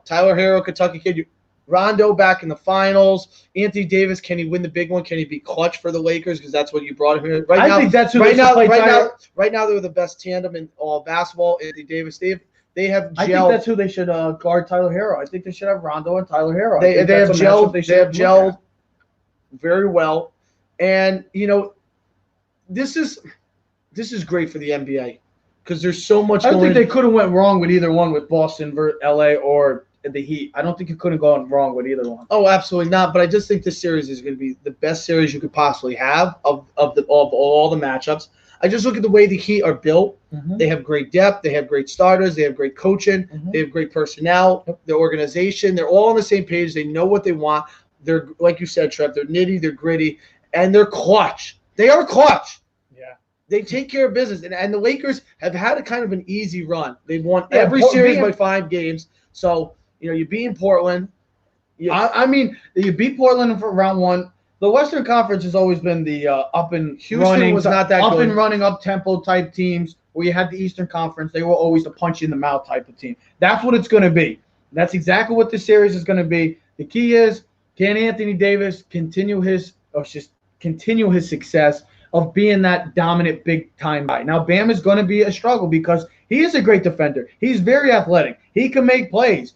Speaker 4: Tyler Herro, Kentucky kid. Rondo back in the finals. Anthony Davis, can he win the big one? Can he be clutch for the Lakers? Because that's what you brought him here.
Speaker 3: I think that's who
Speaker 4: right now they're the best tandem in all basketball. Anthony Davis, they have gelled.
Speaker 3: I think that's who they should guard Tyler Herro. I think they should have Rondo and Tyler Herro.
Speaker 4: They have gelled very well. And this is great for the NBA because there's so much.
Speaker 3: I don't think they could have went wrong with either one with Boston versus LA or the Heat. I don't think you could have gone wrong with either one.
Speaker 4: Oh, absolutely not. But I just think this series is going to be the best series you could possibly have of all the matchups. I just look at the way the Heat are built. Mm-hmm. They have great depth. They have great starters. They have great coaching. Mm-hmm. They have great personnel. Yep. Their organization. They're all on the same page. They know what they want. They're, like you said, Trev, they're nitty, they're gritty, and they're clutch. They are clutch.
Speaker 3: Yeah.
Speaker 4: They take care of business. And the Lakers have had a kind of an easy run. They've won every series by 5 games. So, you beat Portland.
Speaker 3: I mean, you beat Portland for round 1. The Western Conference has always been the up and running, up tempo type teams. Where you had the Eastern Conference, they were always the punch in the mouth type of team. That's what it's going to be. That's exactly what this series is going to be. The key is, can Anthony Davis continue his success of being that dominant big-time guy? Now, Bam is going to be a struggle because he is a great defender. He's very athletic. He can make plays.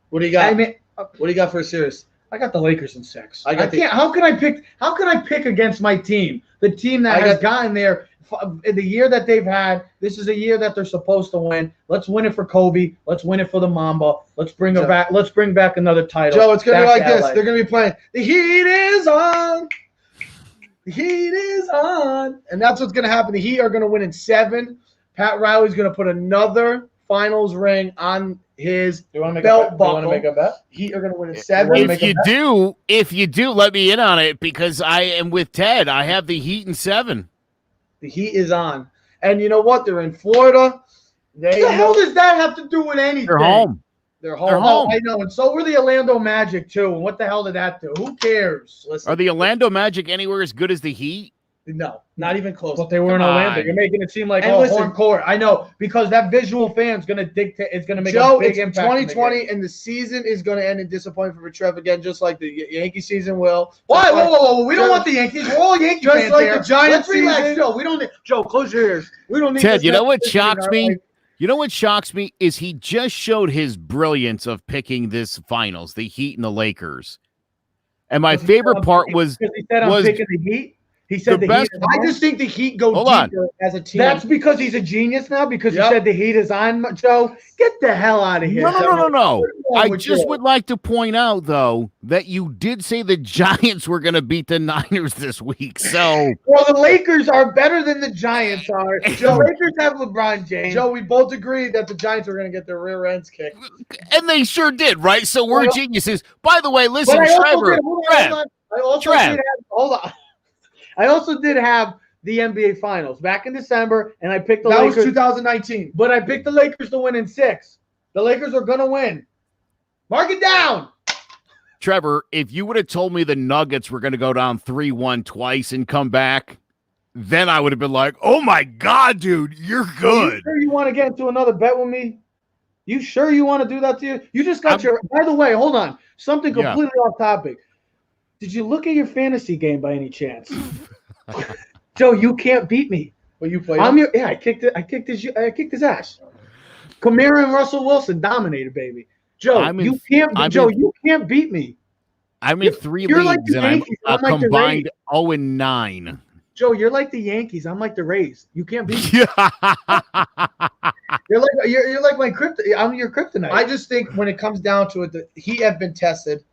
Speaker 4: What do you got? What do you got for a series?
Speaker 3: I got the Lakers in 6. How can I pick against my team? The team that has gotten there in the year that they've had. This is a year that they're supposed to win. Let's win it for Kobe. Let's win it for the Mamba. Let's bring her back. Let's bring back another title.
Speaker 4: Joe, it's gonna be like this. They're gonna be playing. The heat is on. The heat is on, and that's what's gonna happen. The Heat are gonna win in 7. Pat Riley's gonna put another finals ring on his belt buckle.
Speaker 3: You want to make a bet?
Speaker 4: Heat are gonna win in 7.
Speaker 5: If you do, let me in on it because I am with Ted. I have the Heat in 7.
Speaker 4: The Heat is on, and you know what? They're in Florida.
Speaker 3: What the hell does that have to do with anything?
Speaker 5: They're home.
Speaker 4: They're home.
Speaker 3: Oh, I know, and so were the Orlando Magic too. And what the hell did that do? Who cares?
Speaker 4: Listen,
Speaker 5: Are the Orlando Magic anywhere as good as the Heat?
Speaker 4: no, not even close.
Speaker 3: But they were in Orlando. You're making it seem like home court. I know, because that visual fan's going to dictate. It's going to make a big impact.
Speaker 4: 2020, and the season is going to end in disappointment for Trev again, just like the Yankee season will.
Speaker 3: Why? Whoa. We don't want the Yankees. We're all Yankee fans.
Speaker 4: Just like the Giants.
Speaker 3: Let's relax, Joe. We don't need. Joe, close your ears. We don't need.
Speaker 5: Ted, you know what shocks me? You know what shocks me is he just showed his brilliance of picking this finals, the Heat and the Lakers. And my favorite part was
Speaker 3: he said I'm picking the Heat. He said the Heat.
Speaker 4: I just think the Heat go deeper as a team.
Speaker 3: That's because he's a genius now. Because he said the Heat is on. Joe, get the hell out of here.
Speaker 5: No. I just would like to point out though that you did say the Giants were going to beat the Niners this week. So
Speaker 3: well, the Lakers are better than the Giants are. The Lakers have LeBron James.
Speaker 4: Joe, we both agreed that the Giants were going to get their rear ends kicked,
Speaker 5: and they sure did, right? So we're geniuses. By the way, listen, Trevor.
Speaker 3: Hold on. I also did have the NBA Finals back in December, and I picked the Lakers.
Speaker 4: That was 2019.
Speaker 3: But I picked the Lakers to win in 6. The Lakers are going to win. Mark it down.
Speaker 5: Trevor, if you would have told me the Nuggets were going to go down 3-1 twice and come back, then I would have been like, oh, my God, dude, you're good.
Speaker 3: You sure you want to get into another bet with me? You sure you want to do that to you? You just got by the way, hold on. Something completely off topic. Did you look at your fantasy game by any chance? Joe, you can't beat me.
Speaker 4: Well, you played.
Speaker 3: I kicked his ass. Kamara and Russell Wilson dominated, baby. Joe, you can't beat me.
Speaker 5: I'm in 3 leagues
Speaker 3: like
Speaker 5: and I'm like combined 0-9.
Speaker 3: Joe, you're like the Yankees. I'm like the Rays. You can't beat me. You're like my kryptonite. I'm your kryptonite.
Speaker 4: I just think when it comes down to it, the Heat have been tested.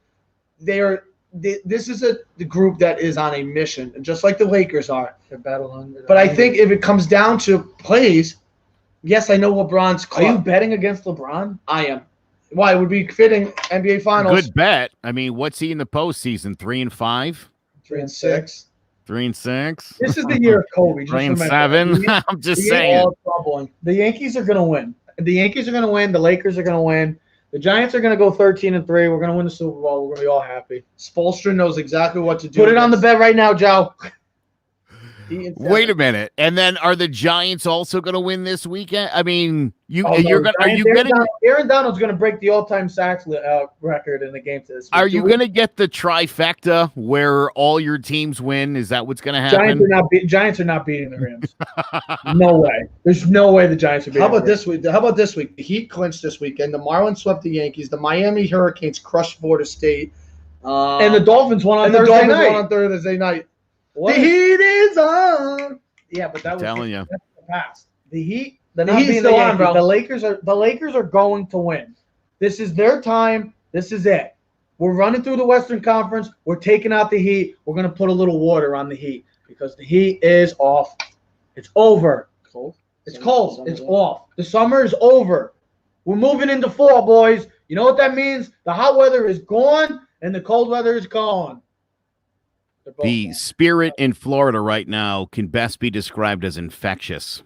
Speaker 4: This is the group that is on a mission, just like the Lakers are.
Speaker 3: They're battling.
Speaker 4: But I think if it comes down to plays, yes, I know LeBron's club.
Speaker 3: Are you betting against LeBron?
Speaker 4: I am. Why? It would be fitting NBA Finals.
Speaker 5: Good bet. I mean, what's he in the postseason? 3-5?
Speaker 4: 3-6.
Speaker 5: 3-6.
Speaker 3: This is the year of Kobe.
Speaker 5: 3-7. I'm just saying.
Speaker 3: The Yankees are going to win. The Yankees are going to win. The Lakers are going to win. The Giants are going to go 13-3. We're going to win the Super Bowl. We're going to be all happy.
Speaker 4: Spoelstra knows exactly what to do.
Speaker 3: Put it on the bet right now, Joe.
Speaker 5: Wait a minute. And then are the Giants also going to win this weekend? I mean, Aaron
Speaker 3: Donald's going to break the all-time sacks record in the game to this week.
Speaker 5: Are you going to get the trifecta where all your teams win? Is that what's going to happen?
Speaker 3: Giants are not beating the Rams. No way. There's no way the Giants are beating.
Speaker 4: How about this week? The Heat clinched this weekend. The Marlins swept the Yankees. The Miami Hurricanes crushed Florida State.
Speaker 3: And the Dolphins won on Thursday night.
Speaker 4: What? The Heat is on.
Speaker 3: Yeah, but that was
Speaker 5: the
Speaker 3: past. The Heat, the Heat's still on, bro. The Lakers are going to win. This is their time. This is it. We're running through the Western Conference. We're taking out the Heat. We're going to put a little water on the Heat because the Heat is off. It's over.
Speaker 4: Cold.
Speaker 3: It's cold. It's off. The summer is over. We're moving into fall, boys. You know what that means? The hot weather is gone and the cold weather is gone.
Speaker 5: The spirit in Florida right now can best be described as infectious.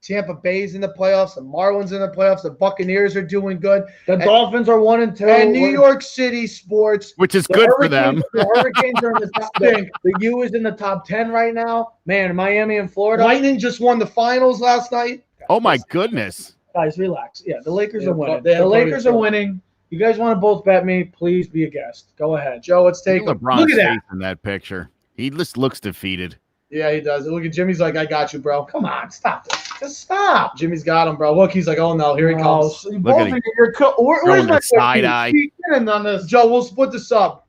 Speaker 4: Tampa Bay's in the playoffs. The Marlins in the playoffs. The Buccaneers are doing good.
Speaker 3: The Dolphins are 1-2.
Speaker 4: And New York City sports.
Speaker 5: Which is good for them.
Speaker 3: The Hurricanes are in the top 10. The U is in the top 10 right now. Man, Miami and Florida.
Speaker 4: Lightning just won the finals last night.
Speaker 5: Oh, my goodness.
Speaker 3: Guys, relax. Yeah, the Lakers are winning. The Lakers are winning.
Speaker 4: You guys want to both bet me? Please be a guest. Go ahead, Joe. Let's take him.
Speaker 5: LeBron's
Speaker 4: Look at that.
Speaker 5: face in that picture. He just looks defeated.
Speaker 4: Yeah, he does. Look at Jimmy's like, I got you, bro. Come on, stop this. Just stop. Jimmy's got him, bro. Look, he's like, oh no, here he comes.
Speaker 5: Look at him.
Speaker 4: Where's my
Speaker 5: side eye.
Speaker 4: on this? Joe, we'll split the sub.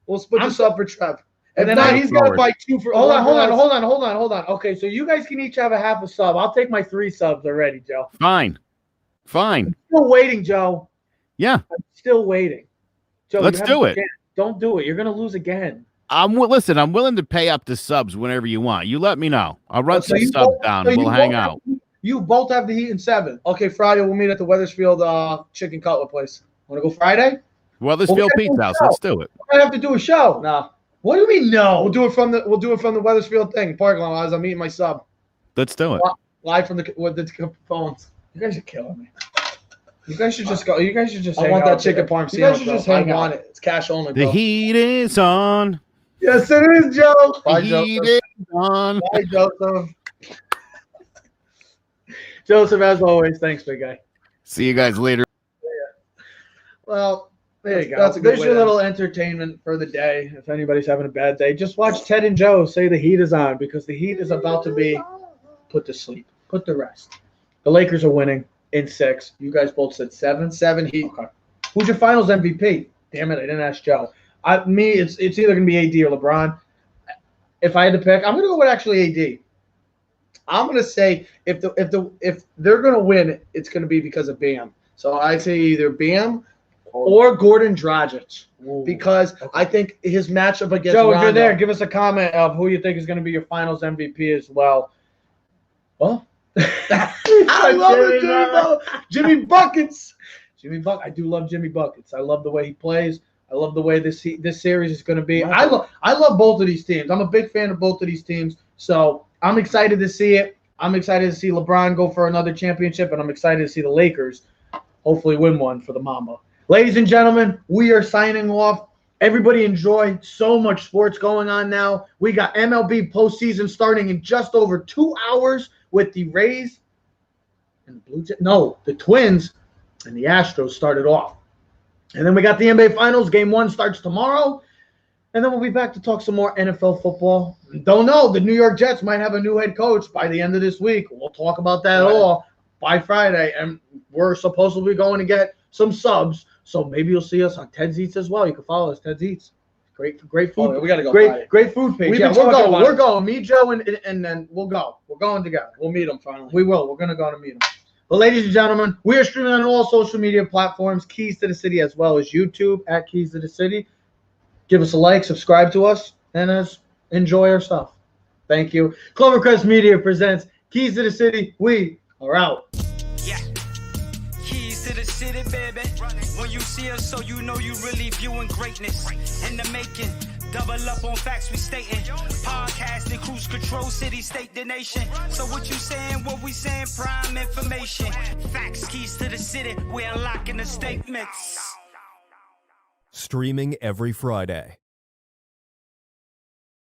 Speaker 4: We'll split the sub for Trev. And then he's got to buy 2 for. Hold on. Okay, so you guys can each have a half a sub. I'll take my 3 subs already, Joe.
Speaker 5: Fine.
Speaker 4: I'm still waiting, Joe.
Speaker 5: Yeah.
Speaker 4: I'm still waiting. Joe,
Speaker 5: let's do it.
Speaker 4: Again. Don't do it. You're gonna lose again.
Speaker 5: Listen, I'm willing to pay up the subs whenever you want. You let me know. I'll run some subs down. So we'll hang out.
Speaker 4: You both have the Heat in 7. Okay, Friday we'll meet at the Weathersfield chicken cutlet place. Want to go Friday?
Speaker 5: Weathersfield Pizza House. Let's do it.
Speaker 4: I have to do a show. No. What do you mean no? We'll do it from the Weathersfield thing parking lot as I'm eating my sub.
Speaker 5: Let's do it.
Speaker 4: Live from the phones. You guys are killing me. You guys should just go. You guys should just. I want that chicken parm sandwich. You guys should just hang on it. It's cash only. Bro.
Speaker 5: The heat is on.
Speaker 4: Yes, it is, Joe.
Speaker 5: Bye, Joseph.
Speaker 4: Bye, Joseph. Joseph, as always, thanks, big guy.
Speaker 5: See you guys later.
Speaker 4: Well, there you go. That's a good There's your little entertainment for the day. If anybody's having a bad day, just watch Ted and Joe say the heat is on because the heat is about to be put to sleep, put to rest. The Lakers are winning in 6. You guys both said 7. 7 Heat. Okay. Who's your Finals MVP? Damn it, I didn't ask Joe. It's either gonna be AD or LeBron. If I had to pick, I'm gonna go with actually AD. I'm gonna say if they're gonna win, it's gonna be because of Bam. So I'd say either Bam or Gordon Dragic because I think his matchup against
Speaker 2: Joe,
Speaker 4: Rondo,
Speaker 2: if you're there, give us a comment of who you think is gonna be your Finals MVP as well.
Speaker 4: Well, I love it, Jimmy Buckets. I do love Jimmy Buckets. I love the way he plays. I love the way this series is going to be. I love both of these teams. I'm a big fan of both of these teams. So I'm excited to see it. I'm excited to see LeBron go for another championship, and I'm excited to see the Lakers hopefully win one for the Mamba. Ladies and gentlemen, we are signing off. Everybody enjoy. So much sports going on now. We got MLB postseason starting in just over 2 hours with the Rays and the Blue Jays. No, the Twins and the Astros started off. And then we got the NBA Finals. Game 1 starts tomorrow. And then we'll be back to talk some more NFL football. Don't know. The New York Jets might have a new head coach by the end of this week. We'll talk about that all by Friday. And we're supposedly going to get some subs. So maybe you'll see us on Ted's Eats as well. You can follow us, Ted's Eats. Great food.
Speaker 3: Oh, we got to go.
Speaker 4: Great food page. Yeah, we're going. Me, Joe, and then we'll go. We're going together.
Speaker 3: We'll meet them finally.
Speaker 4: We will. We're going to go to meet them. But ladies and gentlemen, we are streaming on all social media platforms, Keys to the City, as well as YouTube at Keys to the City. Give us a like, subscribe to us, and enjoy our stuff. Thank you. Clovercrest Media presents Keys to the City. We are out.
Speaker 1: Yeah. Keys to the city, baby. When you see us, so you know you really viewing greatness in the making. Double up on facts we stating. Podcasting, cruise control, city, state, the nation. So what you saying, what we saying, prime information. Facts, keys to the city, we unlocking the statements.
Speaker 6: Streaming every Friday.